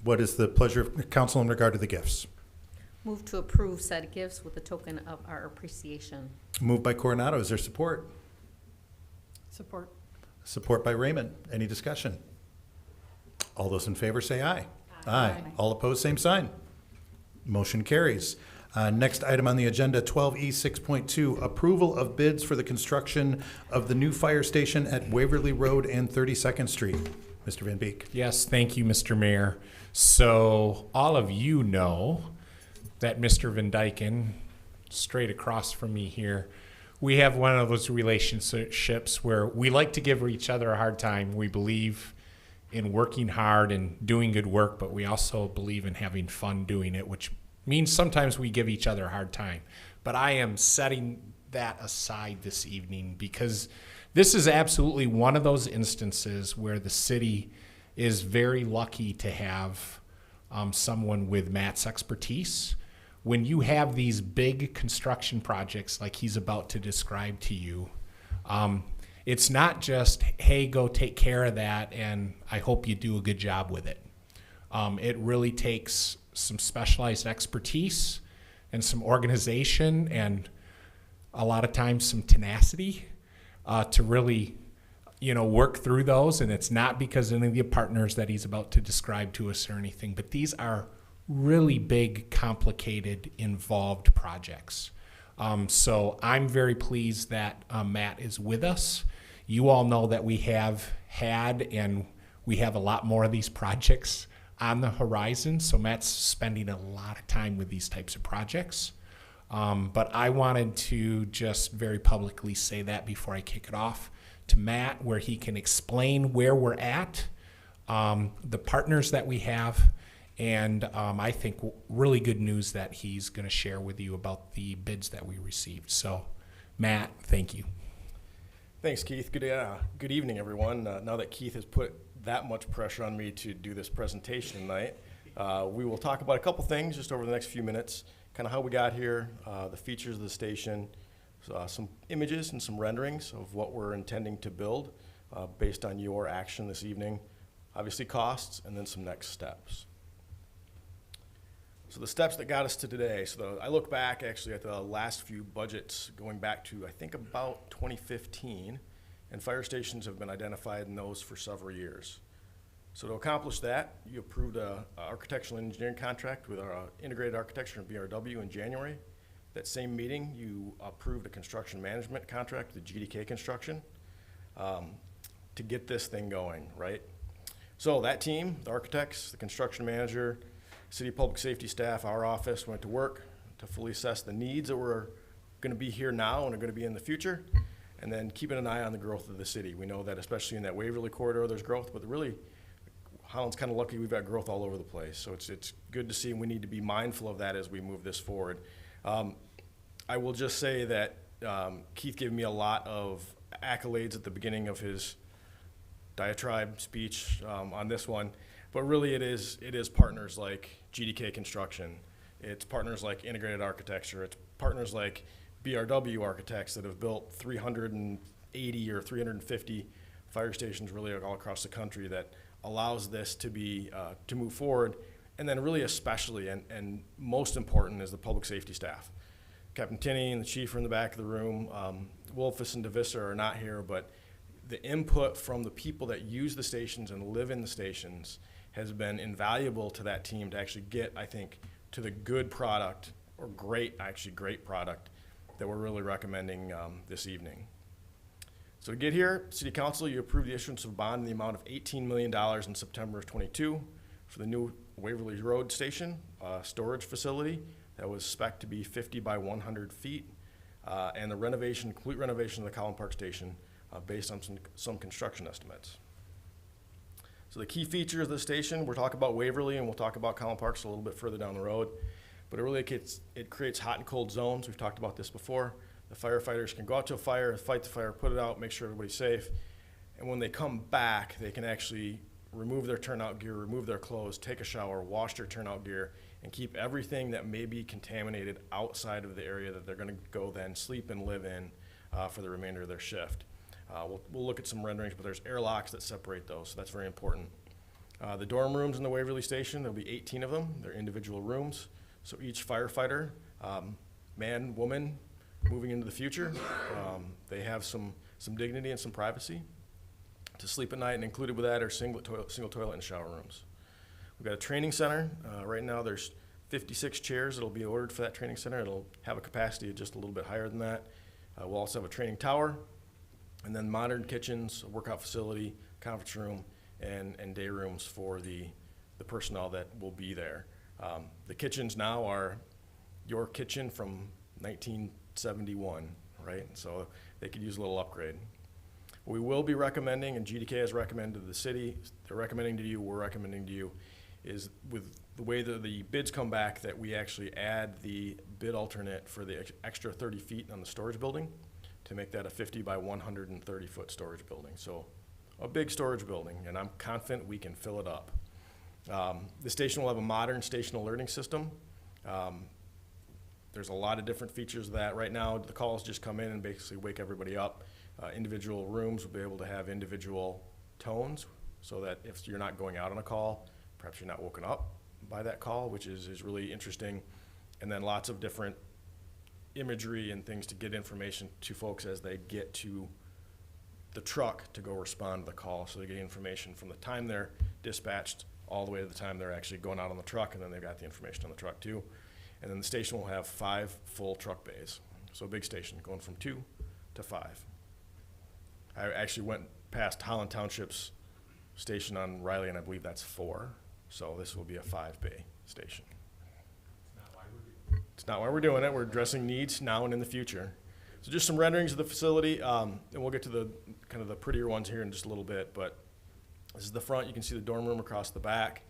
What is the pleasure of council in regard to the gifts? Move to approve said gifts with a token of our appreciation. Moved by Coronado, is there support? Support. Support by Raymond. Any discussion? All those in favor say aye. Aye. All opposed, same sign. Motion carries. Next item on the agenda, 12E 6.2, approval of bids for the construction of the new fire station at Waverly Road and 32nd Street. Mr. Van Beek. Yes, thank you, Mr. Mayor. So all of you know that Mr. Van Dyken, straight across from me here, we have one of those relationships where we like to give each other a hard time. We believe in working hard and doing good work, but we also believe in having fun doing it, which means sometimes we give each other a hard time. But I am setting that aside this evening because this is absolutely one of those instances where the city is very lucky to have someone with Matt's expertise. When you have these big construction projects like he's about to describe to you, it's not just, hey, go take care of that and I hope you do a good job with it. It really takes some specialized expertise and some organization and a lot of times some tenacity to really, work through those. And it's not because of any of the partners that he's about to describe to us or anything, but these are really big, complicated, involved projects. So I'm very pleased that Matt is with us. You all know that we have had and we have a lot more of these projects on the horizon. So Matt's spending a lot of time with these types of projects. But I wanted to just very publicly say that before I kick it off to Matt, where he can explain where we're at, the partners that we have, and I think really good news that he's going to share with you about the bids that we received. So, Matt, thank you. Thanks, Keith. Good evening, everyone. Now that Keith has put that much pressure on me to do this presentation tonight, we will talk about a couple things just over the next few minutes, kind of how we got here, the features of the station, some images and some renderings of what we're intending to build based on your action this evening, obviously costs, and then some next steps. So the steps that got us to today, I look back actually at the last few budgets going back to I think about 2015, and fire stations have been identified in those for several years. So to accomplish that, you approved a architectural engineering contract with our integrated architecture and BRW in January. That same meeting, you approved a construction management contract with GDK Construction to get this thing going, right? So that team, the architects, the construction manager, City Public Safety staff, our office went to work to fully assess the needs that were going to be here now and are going to be in the future, and then keeping an eye on the growth of the city. We know that especially in that Waverly corridor there's growth, but really Holland's kind of lucky we've got growth all over the place. So it's good to see, and we need to be mindful of that as we move this forward. I will just say that Keith gave me a lot of accolades at the beginning of his diatribe speech on this one. But really it is partners like GDK Construction, it's partners like Integrated Architecture, it's partners like BRW Architects that have built 380 or 350 fire stations really all across the country that allows this to be, to move forward. And then really especially, and most important, is the public safety staff. Captain Tinney and the chief are in the back of the room. Wolfus and DeVissa are not here, but the input from the people that use the stations and live in the stations has been invaluable to that team to actually get, I think, to the good product, or great product that we're really recommending this evening. So to get here, City Council, you approved the issuance of a bond in the amount of $18 million in September of '22 for the new Waverly Road Station storage facility that was spec'd to be 50 by 100 feet, and the complete renovation of the Collin Park Station based on some construction estimates. So the key features of the station, we'll talk about Waverly and we'll talk about Collin Parks a little bit further down the road, but it creates hot and cold zones. We've talked about this before. The firefighters can go out to a fire, fight the fire, put it out, make sure everybody's safe, and when they come back, they can actually remove their turnout gear, remove their clothes, take a shower, wash their turnout gear, and keep everything that may be contaminated outside of the area that they're gonna go then sleep and live in for the remainder of their shift. We'll look at some renderings, but there's airlocks that separate those, so that's very important. The dorm rooms in the Waverly Station, there'll be 18 of them. They're individual rooms, so each firefighter, man, woman, moving into the future, they have some dignity and some privacy to sleep at night, and included with that are single toilet and shower rooms. We've got a training center. Right now there's 56 chairs that'll be ordered for that training center. It'll have a capacity of just a little bit higher than that. We'll also have a training tower, and then modern kitchens, a workout facility, conference room, and day rooms for the personnel that will be there. The kitchens now are your kitchen from 1971, right? So they could use a little upgrade. We will be recommending, and GDK has recommended to the city, they're recommending to you, we're recommending to you, is with the way that the bids come back, that we actually add the bid alternate for the extra 30 feet on the storage building to make that a 50 by 130 foot storage building. So a big storage building, and I'm confident we can fill it up. The station will have a modern station alerting system. There's a lot of different features of that. Right now, the calls just come in and basically wake everybody up. Individual rooms will be able to have individual tones, so that if you're not going out on a call, perhaps you're not woken up by that call, which is really interesting. And then lots of different imagery and things to get information to folks as they get to the truck to go respond to the call. So they get information from the time they're dispatched all the way to the time they're actually going out on the truck, and then they've got the information on the truck too. And then the station will have 5 full truck bays. So a big station, going from 2 to 5. I actually went past Holland Township's station on Riley, and I believe that's 4. So this will be a 5-bay station. It's not why we're doing it. We're addressing needs now and in the future. So just some renderings of the facility, and we'll get to the kind of the prettier ones here in just a little bit. But this is the front. You can see the dorm room across the back.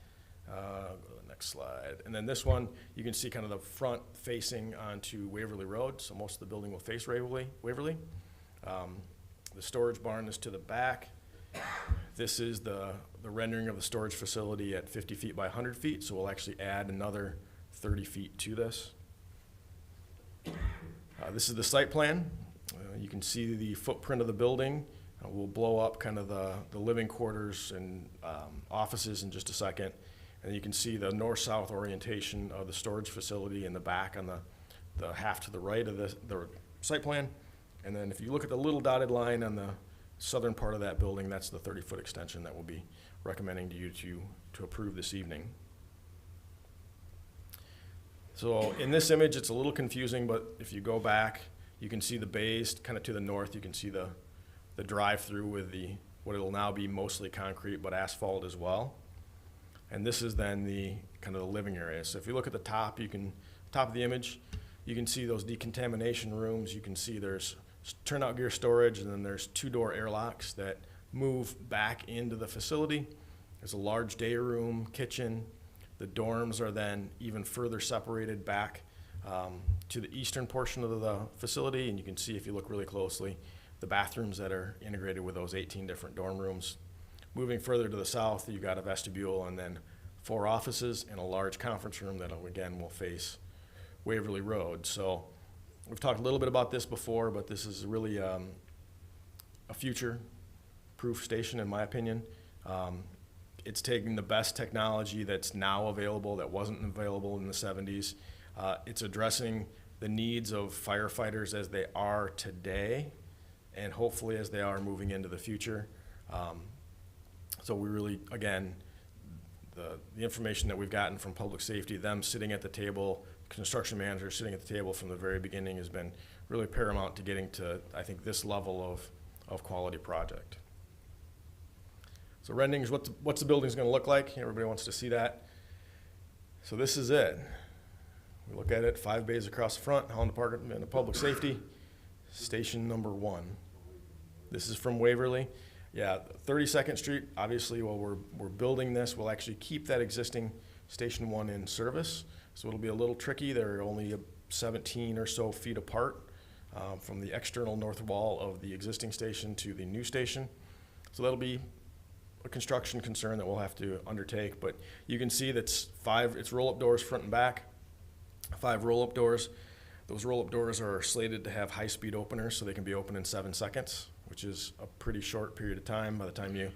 Go to the next slide. And then this one, you can see kind of the front facing onto Waverly Road. So most of the building will face Waverly. The storage barn is to the back. This is the rendering of the storage facility at 50 feet by 100 feet. So we'll actually add another 30 feet to this. This is the site plan. You can see the footprint of the building. We'll blow up kind of the living quarters and offices in just a second. And you can see the north-south orientation of the storage facility in the back on the half to the right of the site plan. And then if you look at the little dotted line on the southern part of that building, that's the 30-foot extension that we'll be recommending to you to approve this evening. So in this image, it's a little confusing, but if you go back, you can see the bays kind of to the north. You can see the drive-through with what it'll now be mostly concrete, but asphalt as well. And this is then the kind of the living area. So if you look at the top, top of the image, you can see those decontamination rooms. You can see there's turnout gear storage, and then there's 2-door airlocks that move back into the facility. There's a large day room, kitchen. The dorms are then even further separated back to the eastern portion of the facility, and you can see if you look really closely, the bathrooms that are integrated with those 18 different dorm rooms. Moving further to the south, you've got a vestibule and then 4 offices and a large conference room that again will face Waverly Road. So we've talked a little bit about this before, but this is really a future-proof station in my opinion. It's taking the best technology that's now available that wasn't available in the 70s. It's addressing the needs of firefighters as they are today and hopefully as they are moving into the future. So we really, again, the information that we've gotten from public safety, them sitting at the table, construction manager sitting at the table from the very beginning has been really paramount to getting to, I think, this level of quality project. So renderings, what's the building's gonna look like? Everybody wants to see that. So this is it. We look at it, 5 bays across the front, Holland Department of Public Safety, station number 1. This is from Waverly. Yeah, 32nd Street, obviously, while we're building this, we'll actually keep that existing Station 1 in service. So it'll be a little tricky. They're only 17 or so feet apart from the external north wall of the existing station to the new station. So that'll be a construction concern that we'll have to undertake. But you can see that's it's roll-up doors front and back, 5 roll-up doors. Those roll-up doors are slated to have high-speed openers so they can be open in 7 seconds, which is a pretty short period of time. By the time you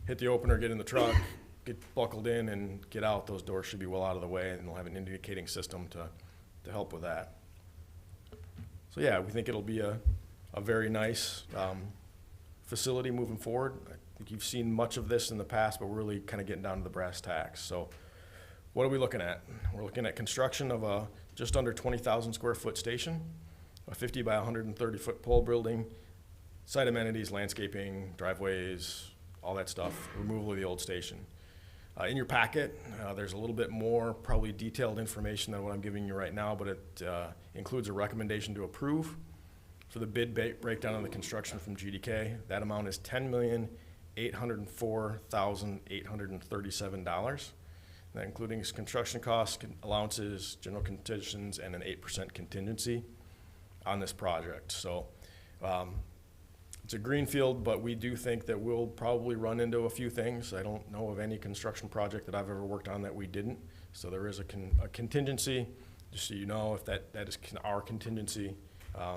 hit the opener, get in the truck, get buckled in, and get out, those doors should be well out of the way, and they'll have an indicating system to help with that. So yeah, we think it'll be a very nice facility moving forward. I think you've seen much of this in the past, but we're really kind of getting down to the brass tacks. So what are we looking at? We're looking at construction of a just under 20,000 square foot station, a 50 by 130 foot pole building, site amenities, landscaping, driveways, all that stuff, removal of the old station. In your packet, there's a little bit more probably detailed information than what I'm giving you right now, but it includes a recommendation to approve for the bid breakdown of the construction from GDK. That amount is $10,804,837. That including construction costs, allowances, general contingencies, and an 8% contingency on this project. So it's a greenfield, but we do think that we'll probably run into a few things. I don't know of any construction project that I've ever worked on that we didn't. So there is a contingency, just so you know, if that is our contingency.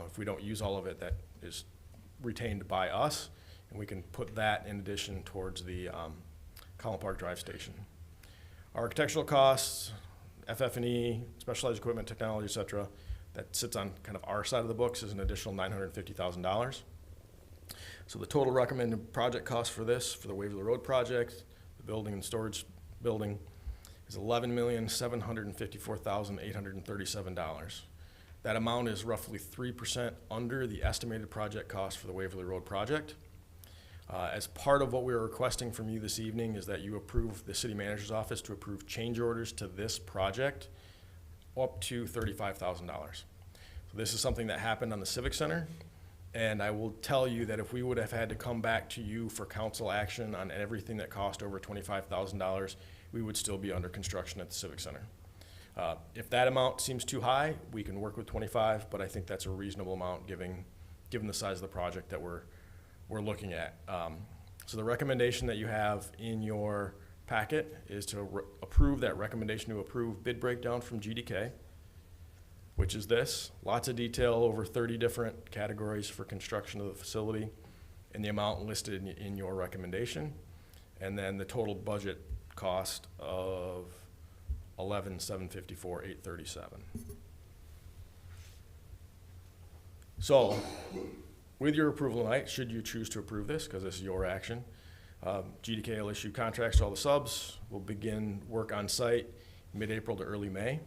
If we don't use all of it, that is retained by us, and we can put that in addition towards the Collin Park Drive Station. Architectural costs, FF&E, specialized equipment, technology, et cetera, that sits on kind of our side of the books is an additional $950,000. So the total recommended project cost for this, for the Waverly Road project, the building and storage building, is $11,754,837. That amount is roughly 3% under the estimated project cost for the Waverly Road project. As part of what we are requesting from you this evening is that you approve the city manager's office to approve change orders to this project up to $35,000. So this is something that happened on the Civic Center. And I will tell you that if we would have had to come back to you for council action on everything that cost over $25,000, we would still be under construction at the Civic Center. If that amount seems too high, we can work with 25, but I think that's a reasonable amount given the size of the project that we're looking at. So the recommendation that you have in your packet is to approve that recommendation to approve bid breakdown from GDK, which is this. Lots of detail, over 30 different categories for construction of the facility, and the amount listed in your recommendation, and then the total budget cost of $11,754,837. So, with your approval tonight, should you choose to approve this, because this is your action, GDK will issue contracts to all the subs. We'll begin work on site mid-April to early May.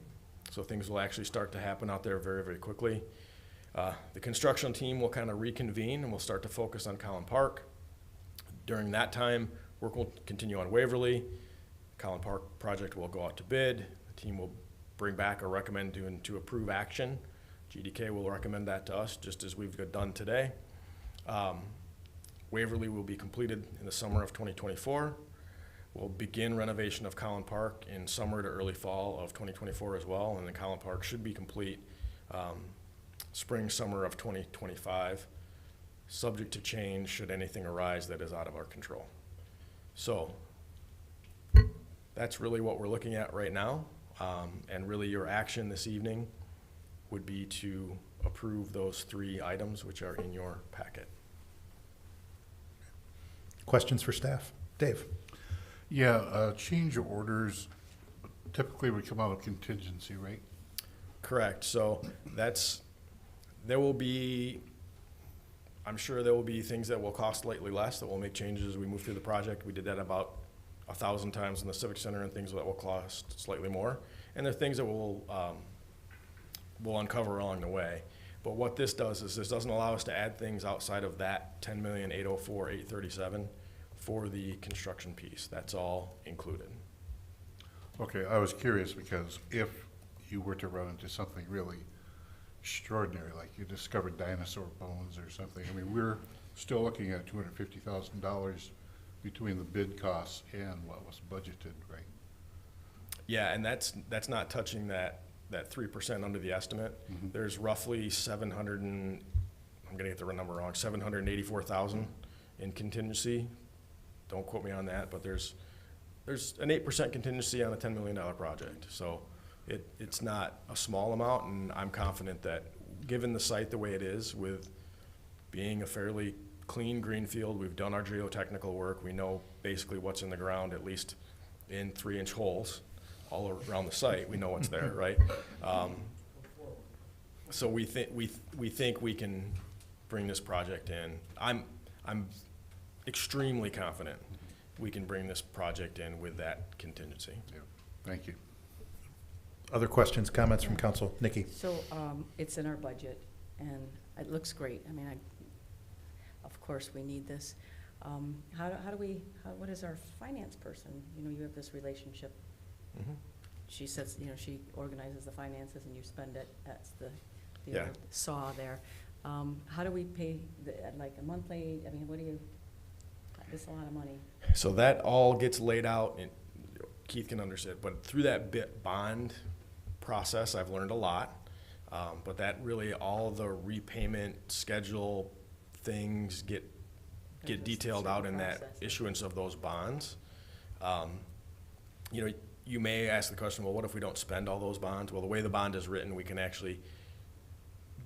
So things will actually start to happen out there very, very quickly. The construction team will kind of reconvene and we'll start to focus on Collin Park. During that time, work will continue on Waverly. Collin Park project will go out to bid. The team will bring back or recommend to approve action. GDK will recommend that to us, just as we've done today. Waverly will be completed in the summer of 2024. We'll begin renovation of Collin Park in summer to early fall of 2024 as well, and then Collin Park should be complete spring, summer of 2025, subject to change should anything arise that is out of our control. So that's really what we're looking at right now, and really your action this evening would be to approve those 3 items which are in your packet. Questions for staff? Dave? Yeah, change orders typically would come out of contingency, right? Correct. So there will be, I'm sure there will be things that will cost slightly less that will make changes as we move through the project. We did that about 1,000 times in the Civic Center, and things that will cost slightly more. And there are things that we'll uncover along the way. But what this does is this doesn't allow us to add things outside of that $10,804,837 for the construction piece. That's all included. Okay, I was curious because if you were to run into something really extraordinary, like you discovered dinosaur bones or something, I mean, we're still looking at $250,000 between the bid costs and what was budgeted, right? Yeah, and that's not touching that 3% under the estimate. Mm-hmm. There's roughly I'm gonna get the number wrong, 784,000 in contingency. Don't quote me on that, but there's an 8% contingency on a $10 million project. So it's not a small amount, and I'm confident that given the site the way it is, with being a fairly clean greenfield, we've done our geotechnical work, we know basically what's in the ground, at least in 3-inch holes all around the site. We know what's there, right? So we think we can bring this project in. I'm extremely confident we can bring this project in with that contingency. Yeah, thank you. Other questions, comments from council? Nikki? So it's in our budget, and it looks great. I mean, of course, we need this. What is our finance person? You know, you have this relationship. Mm-hmm. She says, you know, she organizes the finances and you spend it. That's the Yeah. old saw there. How do we pay, like a monthly, I mean, this a lot of money. So that all gets laid out, and Keith can understand, but through that bond process, I've learned a lot. But that really, all the repayment schedule things get detailed out in that issuance of those bonds. You know, you may ask the question, well, what if we don't spend all those bonds? Well, the way the bond is written, we can actually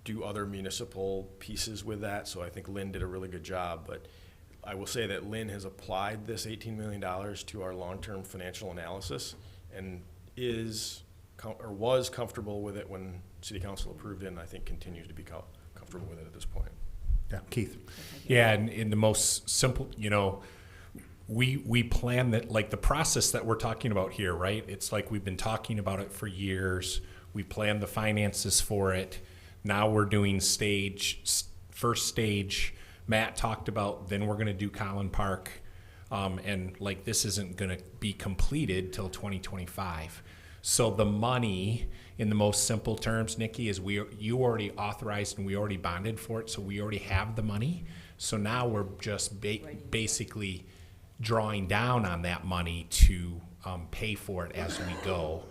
do other municipal pieces with that. So I think Lynn did a really good job, but I will say that Lynn has applied this $18 million to our long-term financial analysis and was comfortable with it when City Council approved it, and I think continues to be comfortable with it at this point. Yeah, Keith? Yeah, and in the most simple, you know, we plan that, like the process that we're talking about here, right? It's like we've been talking about it for years. We planned the finances for it. Now we're doing first stage. Matt talked about, then we're going to do Collin Park. And like this isn't going to be completed till 2025. So the money in the most simple terms, Nikki, is you already authorized and we already bonded for it, so we already have the money. So now we're just basically drawing down on that money to pay for it as we go.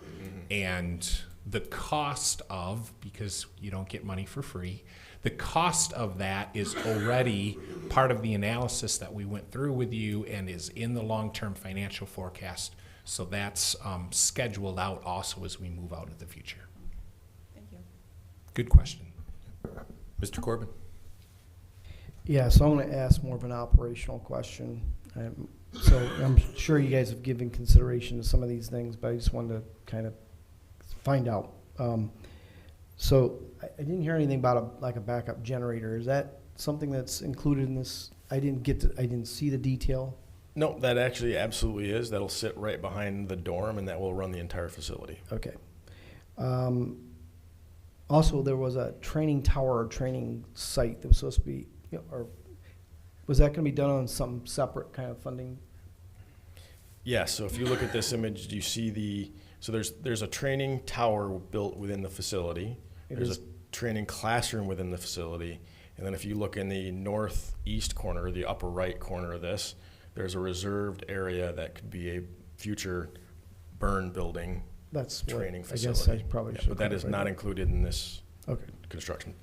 And the cost of, because you don't get money for free, the cost of that is already part of the analysis that we went through with you and is in the long-term financial forecast. So that's scheduled out also as we move out into the future. Thank you. Good question. Mr. Corbin? Yeah, so I'm going to ask more of an operational question. So I'm sure you guys have given consideration to some of these things, but I just wanted to kind of find out. So I didn't hear anything about a backup generator. Is that something that's included in this? I didn't see the detail. No, that actually absolutely is. That'll sit right behind the dorm, and that will run the entire facility. Okay. Also, there was a training tower or training site that was supposed to be, or was that going to be done on some separate kind of funding? Yes, so if you look at this image, do you see so there's a training tower built within the facility. There's a training classroom within the facility. And then if you look in the northeast corner, the upper right corner of this, there's a reserved area that could be a future burn building training facility. I guess I probably should. But that is not included in this construction.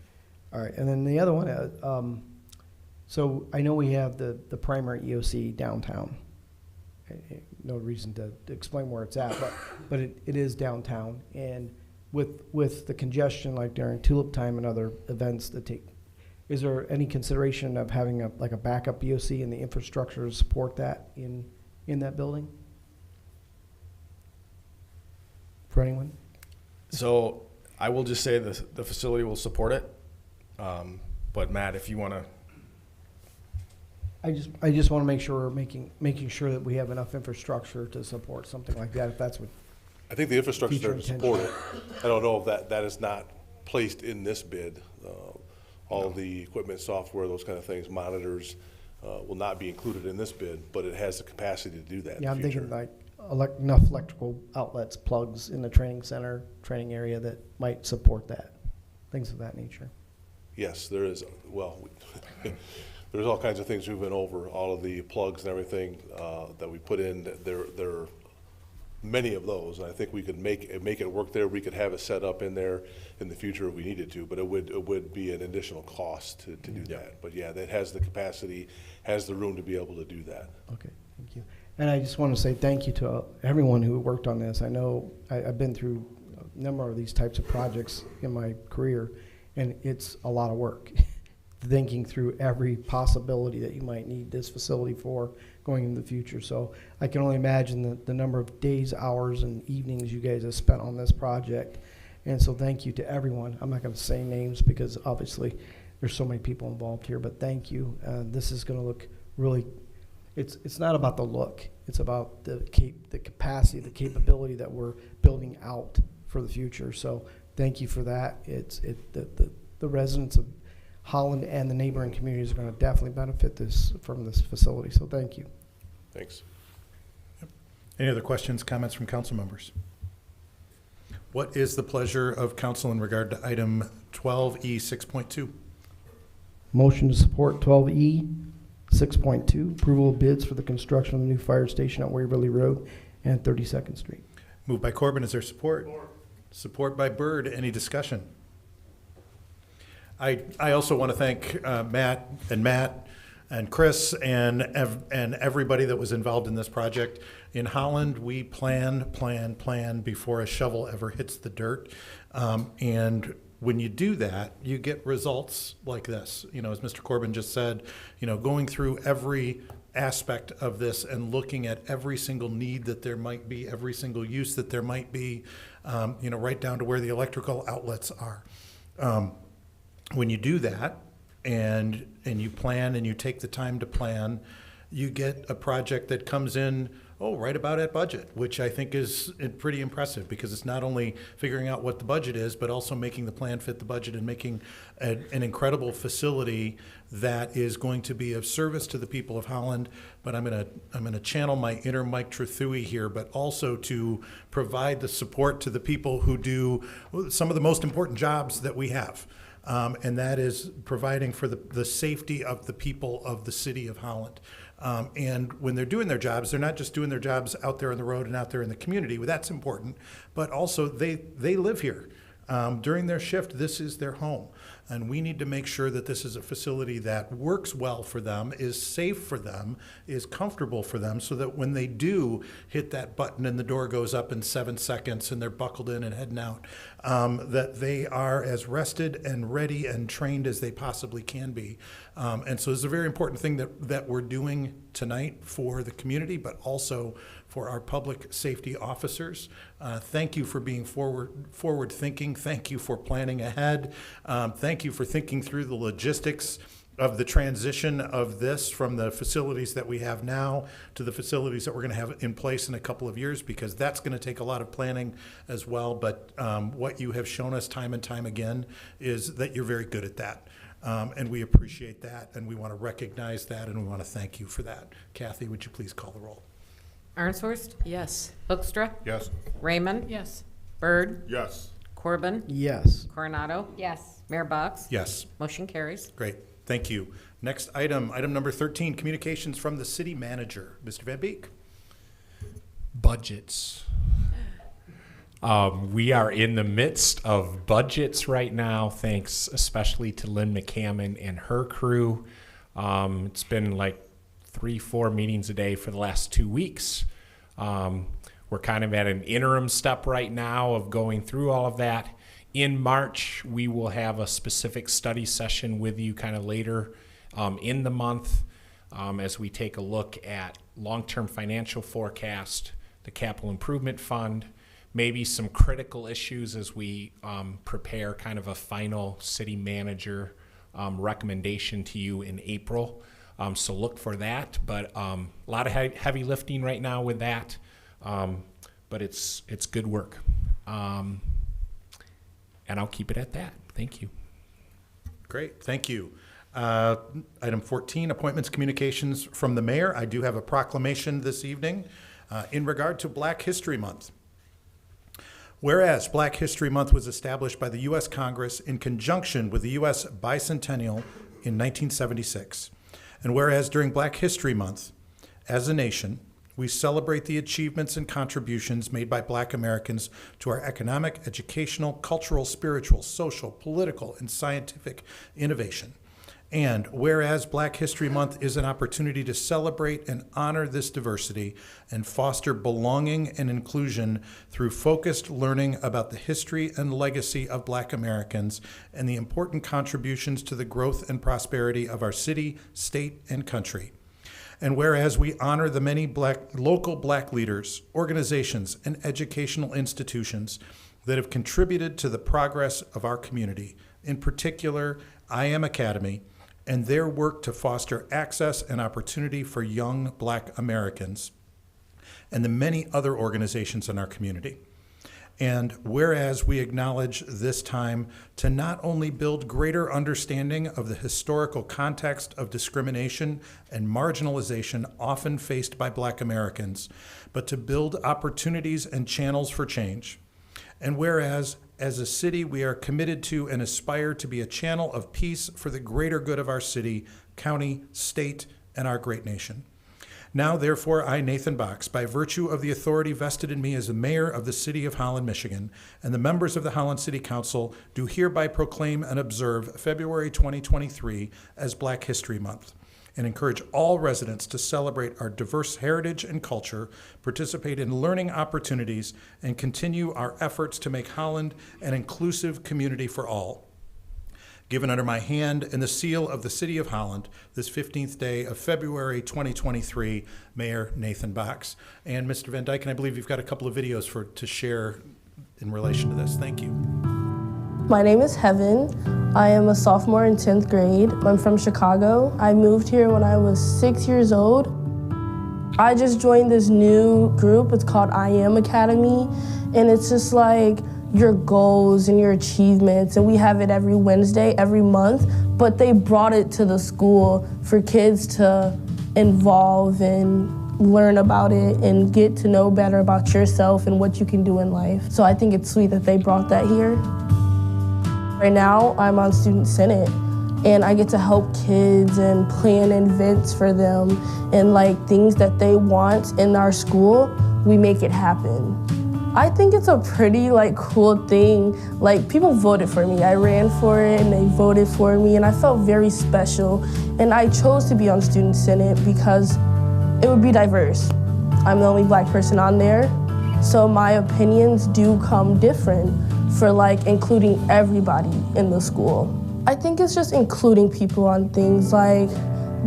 All right, and then the other one, so I know we have the primary EOC downtown. No reason to explain where it's at, but it is downtown, and with the congestion like during tulip time and other events that take, is there any consideration of having a backup EOC and the infrastructure to support that in that building? For anyone? So I will just say the facility will support it, but Matt, if you want to. I just want to make sure we're making sure that we have enough infrastructure to support something like that, if that's what. I think the infrastructure is there to Future support it. I don't know if that is not placed in this bid. All the equipment, software, those kind of things, monitors, will not be included in this bid, but it has the capacity to do that in Yeah, the I'm future. thinking like enough electrical outlets, plugs in the training center, training area that might support that, things of that nature. Yes, there is. Well, there's all kinds of things we've been over, all of the plugs and everything that we put in. There are many of those, and I think we could make it work there. We could have it set up in there in the future if we needed to, but it would be an additional cost to do that. But yeah, that has the capacity, has the room to be able to do that. Okay, thank you. And I just want to say thank you to everyone who worked on this. I know I've been through a number of these types of projects in my career, and it's a lot of work. Thinking through every possibility that you might need this facility for going into the future. So I can only imagine the number of days, hours, and evenings you guys have spent on this project. And so thank you to everyone. I'm not going to say names because obviously there's so many people involved here, but thank you. This is going to look really, it's not about the look. It's about the capacity, the capability that we're building out for the future. So thank you for that. The residents of Holland and the neighboring communities are going to definitely benefit from this facility. So thank you. Thanks. Any other questions, comments from council members? What is the pleasure of council in regard to item 12E 6.2? Motion to support 12E 6.2, approval of bids for the construction of the new fire station at Waverly Road and 32nd Street. Moved by Corbin. Is there support? Support by Byrd. Any discussion? I also want to thank Matt and Chris and everybody that was involved in this project. In Holland, we plan before a shovel ever hits the dirt. And when you do that, you get results like this. As Mr. Corbin just said, going through every aspect of this and looking at every single need that there might be, every single use that there might be, right down to where the electrical outlets are. When you do that and you plan and you take the time to plan, you get a project that comes in right about at budget, which I think is pretty impressive because it's not only figuring out what the budget is, but also making the plan fit the budget and making an incredible facility that is going to be of service to the people of Holland. But I'm gonna channel my inner Mike Trethewey here, but also to provide the support to the people who do some of the most important jobs that we have. And that is providing for the safety of the people of the city of Holland. And when they're doing their jobs, they're not just doing their jobs out there on the road and out there in the community. Well, that's important, but also they live here. During their shift, this is their home. And we need to make sure that this is a facility that works well for them, is safe for them, is comfortable for them, so that when they do hit that button and the door goes up in 7 seconds and they're buckled in and heading out, that they are as rested and ready and trained as they possibly can be. And so it's a very important thing that we're doing tonight for the community, but also for our public safety officers. Thank you for being forward thinking. Thank you for planning ahead. Thank you for thinking through the logistics of the transition of this from the facilities that we have now to the facilities that we're going to have in place in a couple of years, because that's going to take a lot of planning as well. But what you have shown us time and time again is that you're very good at that. And we appreciate that, and we want to recognize that, and we want to thank you for that. Kathy, would you please call the roll? Arnsworst? Yes. Hoekstra? Yes. Raymond? Yes. Byrd? Yes. Corbin? Yes. Coronado? Yes. Mayor Box? Yes. Motion carries. Great. Thank you. Next item number 13, communications from the city manager. Mr. Van Beek. Budgets. We are in the midst of budgets right now, thanks especially to Lynn McCammon and her crew. It's been like 3-4 meetings a day for the last 2 weeks. We're kind of at an interim step right now of going through all of that. In March, we will have a specific study session with you kind of later in the month as we take a look at long-term financial forecast, the capital improvement fund, maybe some critical issues as we prepare kind of a final city manager recommendation to you in April. So look for that, but a lot of heavy lifting right now with that, but it's good work. And I'll keep it at that. Thank you. Great, thank you. Item 14, appointments, communications from the mayor. I do have a proclamation this evening in regard to Black History Month. Whereas Black History Month was established by the U.S. Congress in conjunction with the U.S. Bicentennial in 1976, and whereas during Black History Month, as a nation, we celebrate the achievements and contributions made by Black Americans to our economic, educational, cultural, spiritual, social, political, and scientific innovation. And whereas Black History Month is an opportunity to celebrate and honor this diversity and foster belonging and inclusion through focused learning about the history and legacy of Black Americans and the important contributions to the growth and prosperity of our city, state, and country. And whereas we honor the many local Black leaders, organizations, and educational institutions that have contributed to the progress of our community, in particular, I Am Academy, and their work to foster access and opportunity for young Black Americans, and the many other organizations in our community. And whereas we acknowledge this time to not only build greater understanding of the historical context of discrimination and marginalization often faced by Black Americans, but to build opportunities and channels for change. And whereas, as a city, we are committed to and aspire to be a channel of peace for the greater good of our city, county, state, and our great nation. Now, therefore, I, Nathan Box, by virtue of the authority vested in me as the mayor of the city of Holland, Michigan, and the members of the Holland City Council, do hereby proclaim and observe February 2023 as Black History Month, and encourage all residents to celebrate our diverse heritage and culture, participate in learning opportunities, and continue our efforts to make Holland an inclusive community for all. Given under my hand and the seal of the City of Holland, this 15th day of February 2023, Mayor Nathan Box. And Mr. Van Dyken, I believe you've got a couple of videos to share in relation to this. Thank you. My name is Heaven. I am a sophomore in 10th grade. I'm from Chicago. I moved here when I was 6 years old. I just joined this new group. It's called I Am Academy, and it's just like your goals and your achievements, and we have it every Wednesday, every month, but they brought it to the school for kids to involve and learn about it and get to know better about yourself and what you can do in life. So I think it's sweet that they brought that here. Right now, I'm on Student Senate, and I get to help kids and plan events for them, and like things that they want in our school, we make it happen. I think it's a pretty cool thing. Like, people voted for me. I ran for it and they voted for me, and I felt very special. And I chose to be on Student Senate because it would be diverse. I'm the only Black person on there, so my opinions do come different for including everybody in the school. I think it's just including people on things, like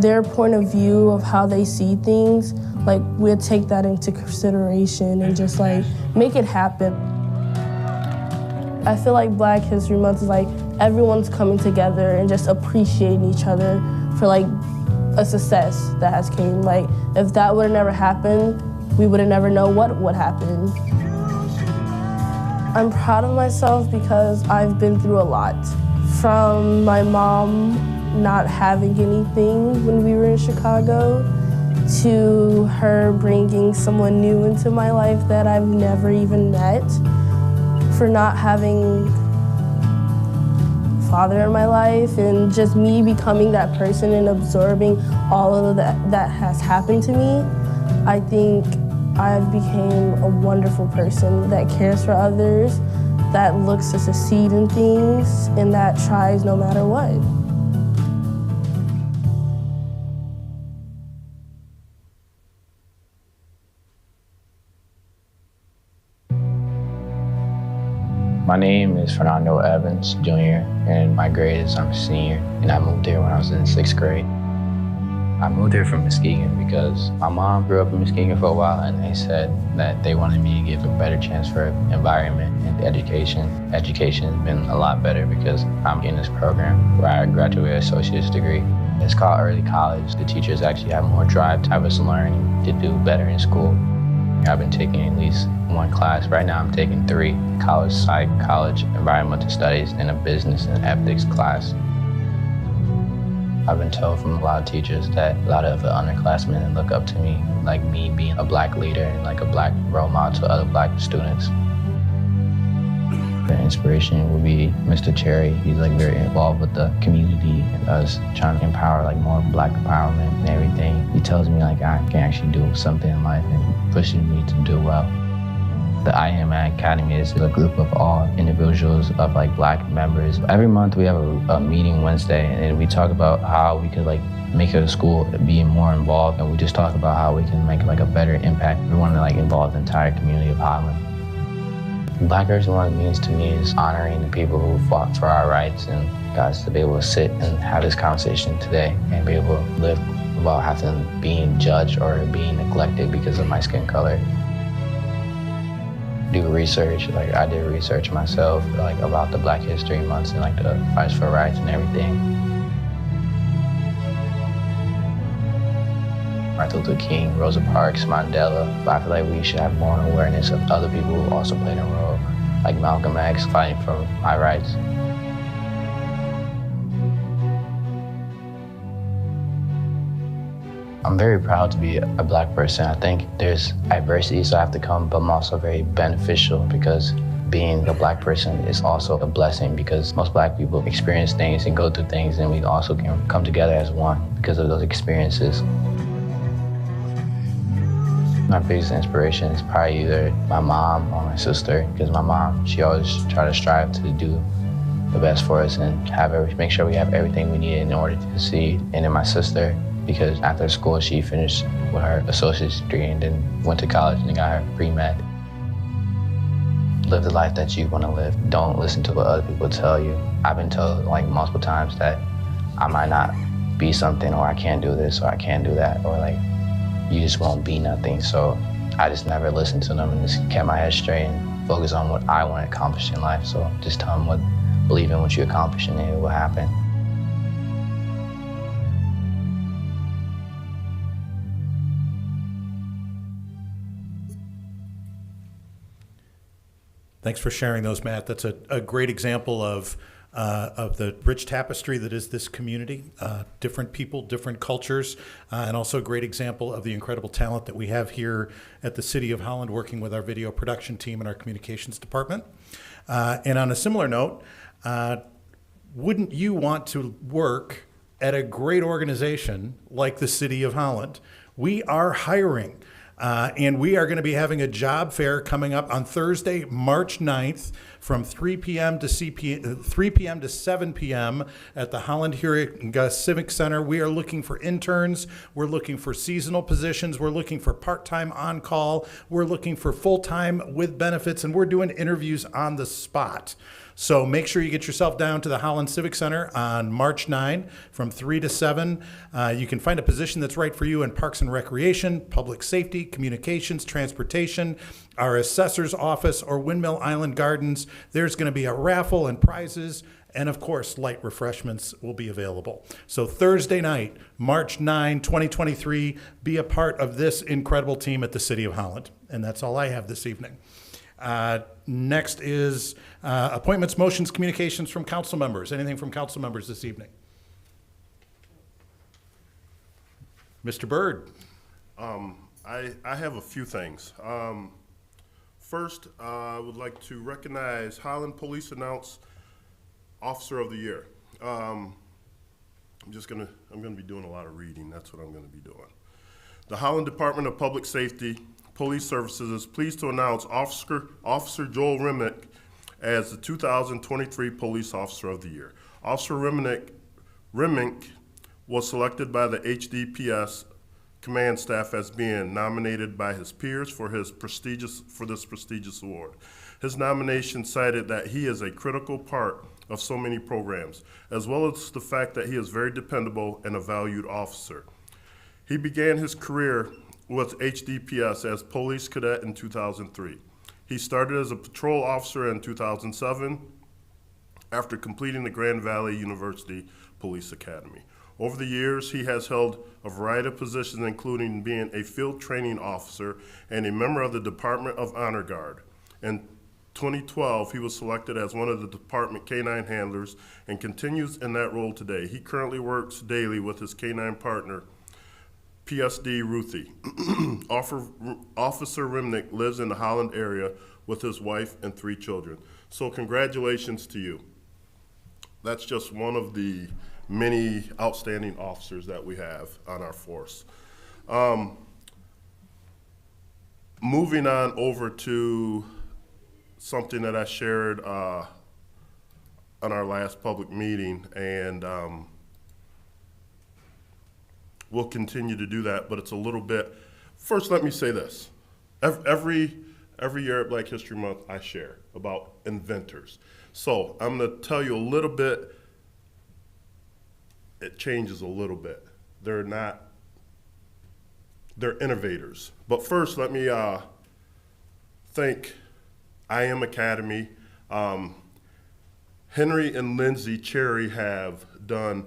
their point of view of how they see things. Like, we'll take that into consideration and just make it happen. I feel like Black History Month is everyone's coming together and just appreciating each other for a success that has came. If that would have never happened, we would have never known what would happen. I'm proud of myself because I've been through a lot. From my mom not having anything when we were in Chicago, to her bringing someone new into my life that I've never even met, for not having a father in my life, and just me becoming that person and absorbing all of that has happened to me. I think I've became a wonderful person that cares for others, that looks to succeed in things, and that tries no matter what. My name is Fernando Evans, Jr., and my grade is I'm a senior, and I moved here when I was in 6th grade. I moved here from Muskegon because my mom grew up in Muskegon for a while, and they said that they wanted me to give a better chance for environment and education. Education has been a lot better because I'm in this program where I graduated an associate's degree. It's called early college. The teachers actually have more drive to have us learn to do better in school. I've been taking at least one class. Right now I'm taking 3, college psych, college environmental studies, and a business and ethics class. I've been told from a lot of teachers that a lot of the underclassmen look up to me, like me being a Black leader and a Black role model to other Black students. The inspiration would be Mr. Cherry. He's very involved with the community and us trying to empower more Black empowerment and everything. He tells me I can actually do something in life and pushes me to do well. The I Am Academy is a group of all individuals of Black members. Every month we have a meeting Wednesday, and we talk about how we could make a school be more involved, and we just talk about how we can make a better impact. We want to involve the entire community of Holland. Black History Month means to me is honoring the people who fought for our rights, and guys to be able to sit and have this conversation today and be able to live without having being judged or being neglected because of my skin color. Do research, I did research myself, about the Black History Months and the fights for rights and everything. Martin Luther King, Rosa Parks, Mandela. But I feel we should have more awareness of other people who also played a role, like Malcolm X fighting for my rights. I'm very proud to be a Black person. I think there's adversity, so I have to come, but I'm also very beneficial because being a Black person is also a blessing because most Black people experience things and go through things, and we also can come together as one because of those experiences. My biggest inspiration is probably either my mom or my sister, because my mom, she always tried to strive to do the best for us and make sure we have everything we need in order to succeed. And then my sister, because after school she finished with her associate's degree and then went to college and got her pre-med. Live the life that you want to live. Don't listen to what other people tell you. I've been told multiple times that I might not be something, or I can't do this, or I can't do that, or you just won't be nothing. So I just never listened to them and just kept my head straight and focused on what I want to accomplish in life. So just tell them believe in what you accomplish and it will happen. Thanks for sharing those, Matt. That's a great example of the rich tapestry that is this community, different people, different cultures, and also a great example of the incredible talent that we have here at the City of Holland working with our video production team and our communications department. And on a similar note, wouldn't you want to work at a great organization like the City of Holland? We are hiring. And we are going to be having a job fair coming up on Thursday, March 9th from 3 p.m. to 7 p.m. at the Holland Hearing Civic Center. We are looking for interns. We're looking for seasonal positions. We're looking for part-time on-call. We're looking for full-time with benefits, and we're doing interviews on the spot. So make sure you get yourself down to the Holland Civic Center on March 9 from 3 to 7. You can find a position that's right for you in Parks and Recreation, Public Safety, Communications, Transportation, our assessor's office, or Windmill Island Gardens. There's going to be a raffle and prizes, and of course, light refreshments will be available. So Thursday night, March 9, 2023, be a part of this incredible team at the City of Holland. And that's all I have this evening. Next is appointments, motions, communications from council members. Anything from council members this evening? Mr. Byrd. I have a few things. First, I would like to recognize Holland Police announced Officer of the Year. I'm gonna be doing a lot of reading. That's what I'm gonna be doing. The Holland Department of Public Safety Police Services is pleased to announce Officer Joel Remick as the 2023 Police Officer of the Year. Officer Remick was selected by the HDPS command staff as being nominated by his peers for this prestigious award. His nomination cited that he is a critical part of so many programs, as well as the fact that he is very dependable and a valued officer. He began his career with HDPS as police cadet in 2003. He started as a patrol officer in 2007 after completing the Grand Valley University Police Academy. Over the years, he has held a variety of positions, including being a field training officer and a member of the Department of Honor Guard. In 2012, he was selected as one of the department K-9 handlers and continues in that role today. He currently works daily with his K-9 partner, PSD Ruthie. Officer Remnick lives in the Holland area with his wife and 3 children. So congratulations to you. That's just one of the many outstanding officers that we have on our force. Moving on over to something that I shared on our last public meeting, and we'll continue to do that, but it's a little bit. First, let me say this. Every year at Black History Month, I share about inventors. So I'm going to tell you a little bit. It changes a little bit. They're innovators. But first, let me thank I Am Academy. Henry and Lindsay Cherry have done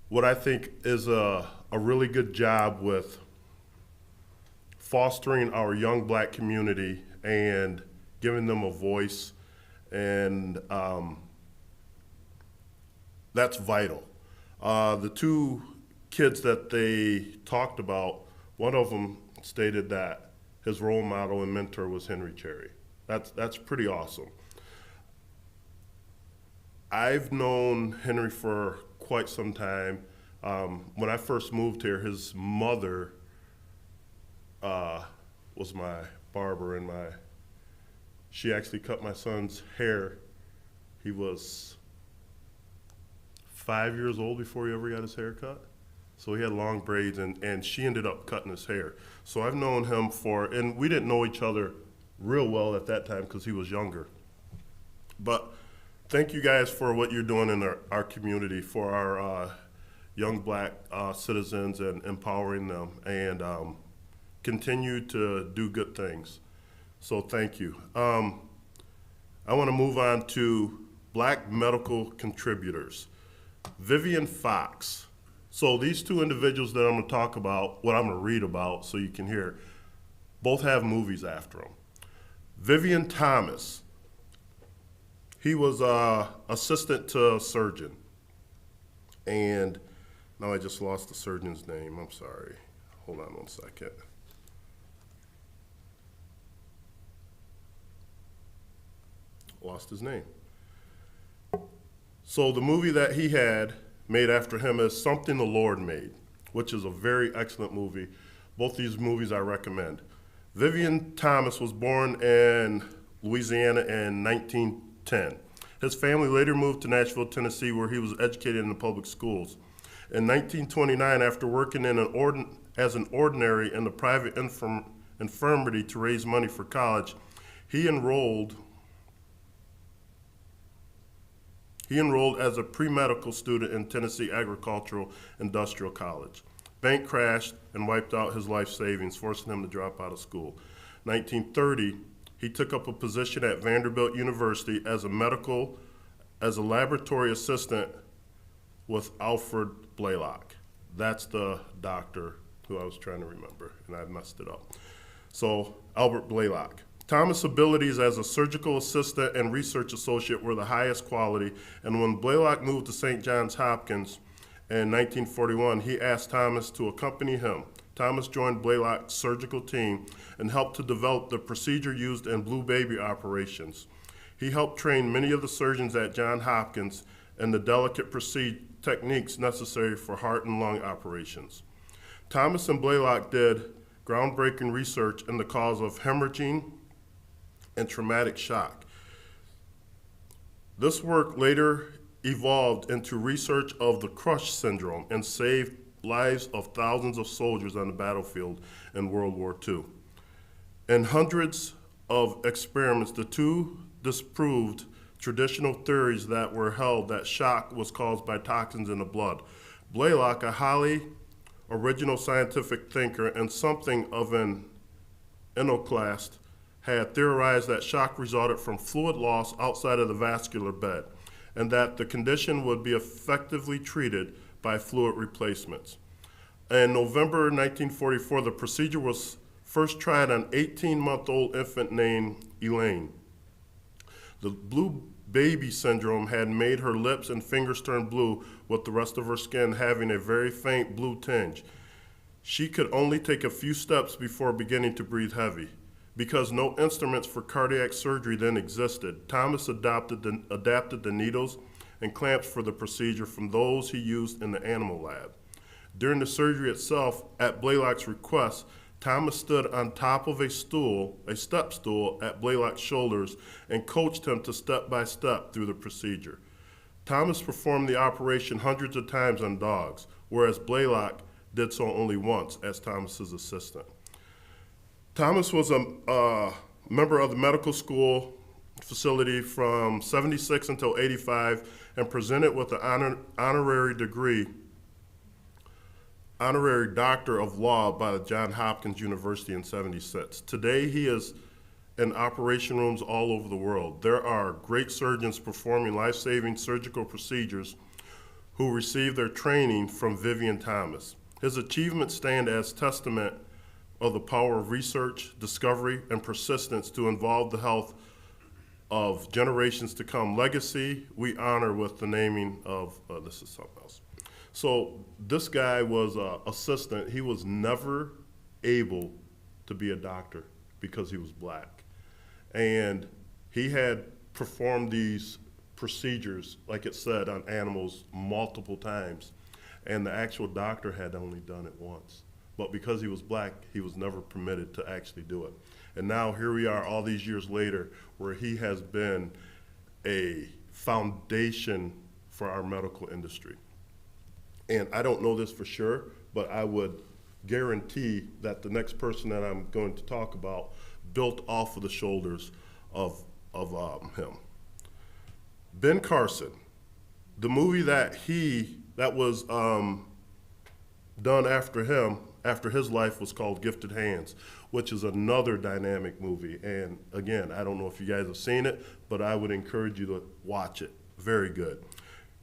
what I think is a really good job with fostering our young black community and giving them a voice, and that's vital. The 2 kids that they talked about, one of them stated that his role model and mentor was Henry Cherry. That's pretty awesome. I've known Henry for quite some time. When I first moved here, his mother was my barber, and she actually cut my son's hair. He was 5 years old before he ever got his hair cut. So he had long braids, and she ended up cutting his hair. So I've known him and we didn't know each other real well at that time because he was younger. But thank you guys for what you're doing in our community for our young black citizens and empowering them, and continue to do good things. So thank you. I want to move on to black medical contributors. Vivian Fox. So these 2 individuals that I'm going to talk about, what I'm going to read about so you can hear, both have movies after them. Vivian Thomas. He was assistant to a surgeon. And now I just lost the surgeon's name. I'm sorry. Hold on one second. Lost his name. So the movie that he had made after him is Something the Lord Made, which is a very excellent movie. Both these movies I recommend. Vivian Thomas was born in Louisiana in 1910. His family later moved to Nashville, Tennessee, where he was educated in the public schools. In 1929, after working as an ordinary in the private infirmary to raise money for college, he enrolled as a pre-medical student in Tennessee Agricultural Industrial College. Bank crashed and wiped out his life savings, forcing him to drop out of school. 1930, he took up a position at Vanderbilt University as a laboratory assistant with Alfred Blaylock. That's the doctor who I was trying to remember, and I messed it up. So, Albert Blaylock. Thomas' abilities as a surgical assistant and research associate were the highest quality, and when Blaylock moved to St. Johns Hopkins in 1941, he asked Thomas to accompany him. Thomas joined Blaylock's surgical team and helped to develop the procedure used in blue baby operations. He helped train many of the surgeons at Johns Hopkins in the delicate techniques necessary for heart and lung operations. Thomas and Blaylock did groundbreaking research in the cause of hemorrhaging and traumatic shock. This work later evolved into research of the crush syndrome and saved lives of thousands of soldiers on the battlefield in World War II. In hundreds of experiments, the two disproved traditional theories that were held that shock was caused by toxins in the blood. Blaylock, a highly original scientific thinker and something of an iconoclast, had theorized that shock resulted from fluid loss outside of the vascular bed, and that the condition would be effectively treated by fluid replacements. In November 1944, the procedure was first tried on an 18-month-old infant named Elaine. The blue baby syndrome had made her lips and fingers turn blue, with the rest of her skin having a very faint blue tinge. She could only take a few steps before beginning to breathe heavy. Because no instruments for cardiac surgery then existed, Thomas adapted the needles and clamps for the procedure from those he used in the animal lab. During the surgery itself, at Blaylock's request, Thomas stood on top of a step stool at Blaylock's shoulders and coached him to step by step through the procedure. Thomas performed the operation hundreds of times on dogs, whereas Blaylock did so only once as Thomas's assistant. Thomas was a member of the medical school facility from 76 until 85 and presented with an honorary degree, honorary doctor of law by the Johns Hopkins University in 76. Today he is in operation rooms all over the world. There are great surgeons performing life-saving surgical procedures who received their training from Vivian Thomas. His achievements stand as testament of the power of research, discovery, and persistence to involve the health of generations to come. Legacy we honor with the naming of, this is something else. So this guy was an assistant. He was never able to be a doctor because he was black. And he had performed these procedures, like it said, on animals multiple times. And the actual doctor had only done it once. But because he was black, he was never permitted to actually do it. And now here we are all these years later where he has been a foundation for our medical industry. And I don't know this for sure, but I would guarantee that the next person that I'm going to talk about built off of the shoulders of him. Ben Carson, the movie that was done after him, after his life, was called Gifted Hands, which is another dynamic movie. And again, I don't know if you guys have seen it, but I would encourage you to watch it. Very good.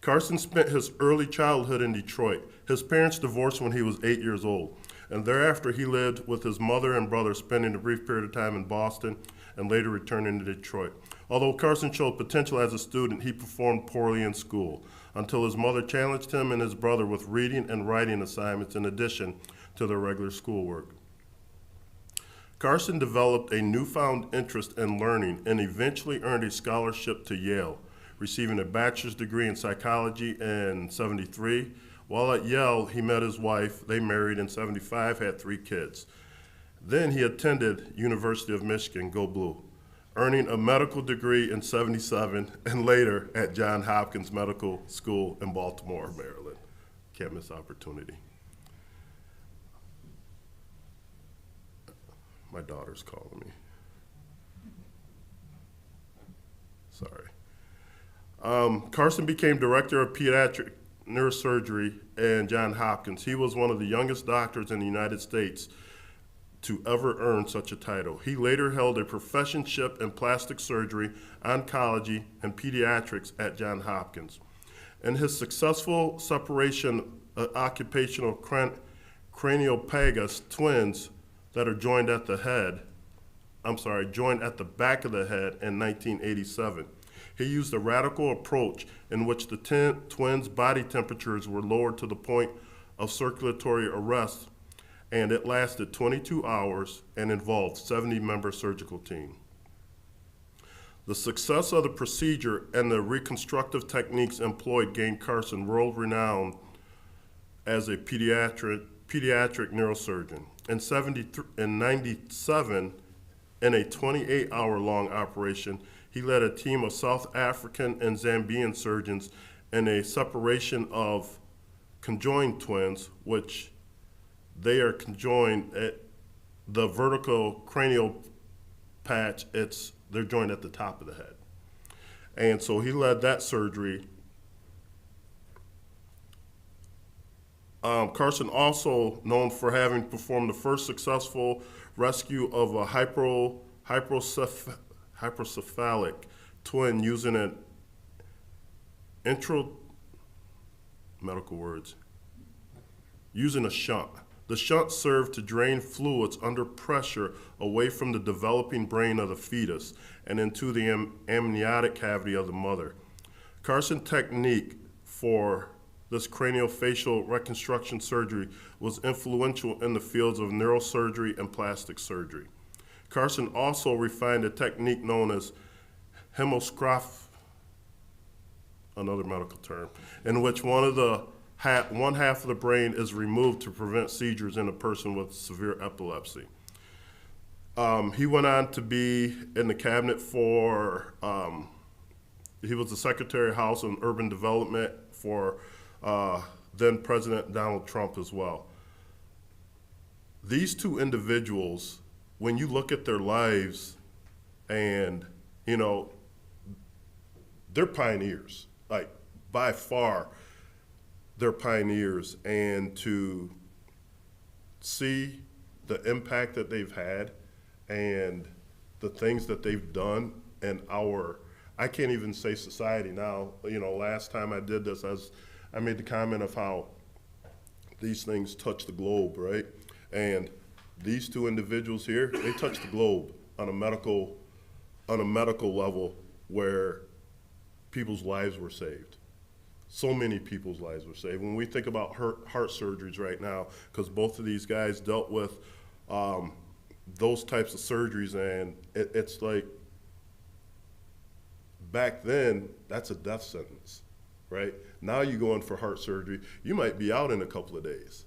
Carson spent his early childhood in Detroit. His parents divorced when he was 8 years old, and thereafter he lived with his mother and brother, spending a brief period of time in Boston and later returning to Detroit. Although Carson showed potential as a student, he performed poorly in school until his mother challenged him and his brother with reading and writing assignments in addition to their regular schoolwork. Carson developed a newfound interest in learning and eventually earned a scholarship to Yale, receiving a bachelor's degree in psychology in '73. While at Yale, he met his wife. They married in '75, had 3 kids. Then he attended University of Michigan, go Blue, earning a medical degree in '77 and later at Johns Hopkins Medical School in Baltimore, Maryland. Can't miss opportunity. My daughter's calling me. Sorry. Carson became director of pediatric neurosurgery at Johns Hopkins. He was one of the youngest doctors in the United States to ever earn such a title. He later held a professorship in plastic surgery, oncology, and pediatrics at Johns Hopkins. In his successful separation of occupational craniopagus twins that are joined at the back of the head in 1987. He used a radical approach in which the twins' body temperatures were lowered to the point of circulatory arrest, and it lasted 22 hours and involved 70-member surgical team. The success of the procedure and the reconstructive techniques employed gained Carson world renown as a pediatric neurosurgeon. In '97, in a 28-hour-long operation, he led a team of South African and Zambian surgeons in a separation of conjoined twins, which they are conjoined at the vertical cranial patch, they're joined at the top of the head. And so he led that surgery. Carson also known for having performed the first successful rescue of a hydrocephalic twin using an using a shunt. The shunt served to drain fluids under pressure away from the developing brain of the fetus and into the amniotic cavity of the mother. Carson's technique for this craniofacial reconstruction surgery was influential in the fields of neurosurgery and plastic surgery. Carson also refined a technique known as hemoscophy, another medical term, in which one half of the brain is removed to prevent seizures in a person with severe epilepsy. He went on to be in the cabinet for, he was the Secretary of House and Urban Development for then President Donald Trump as well. These two individuals, when you look at their lives and, they're pioneers, like by far they're pioneers, and to see the impact that they've had and the things that they've done in I can't even say society now. Last time I did this, I made the comment of how these things touch the globe, right? And these two individuals here, they touch the globe on a medical level where people's lives were saved. So many people's lives were saved. When we think about heart surgeries right now, because both of these guys dealt with those types of surgeries, and it's like, back then, that's a death sentence, right? Now you go in for heart surgery, you might be out in a couple of days.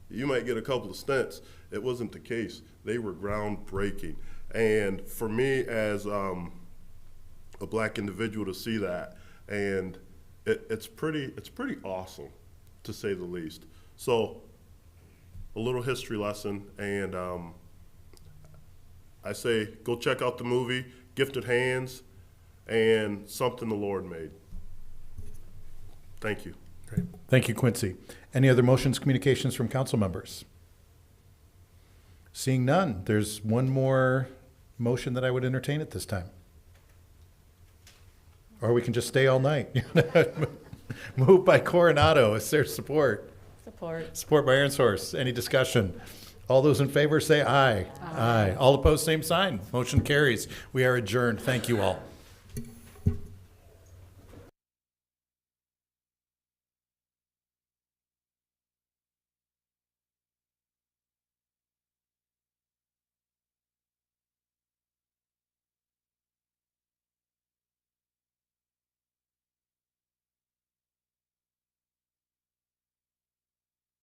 You might get a couple of stents. It wasn't the case. They were groundbreaking. And for me as a black individual to see that, and it's pretty awesome, to say the least. So a little history lesson, and I say go check out the movie, Gifted Hands, and Something the Lord Made. Thank you. Great. Thank you, Quincy. Any other motions, communications from council members? Seeing none, there's one more motion that I would entertain at this time. Or we can just stay all night. Moved by Coronado. Is there support? Support. Support by Ironsource. Any discussion? All those in favor say aye. Aye. All opposed, same sign. Motion carries. We are adjourned. Thank you all.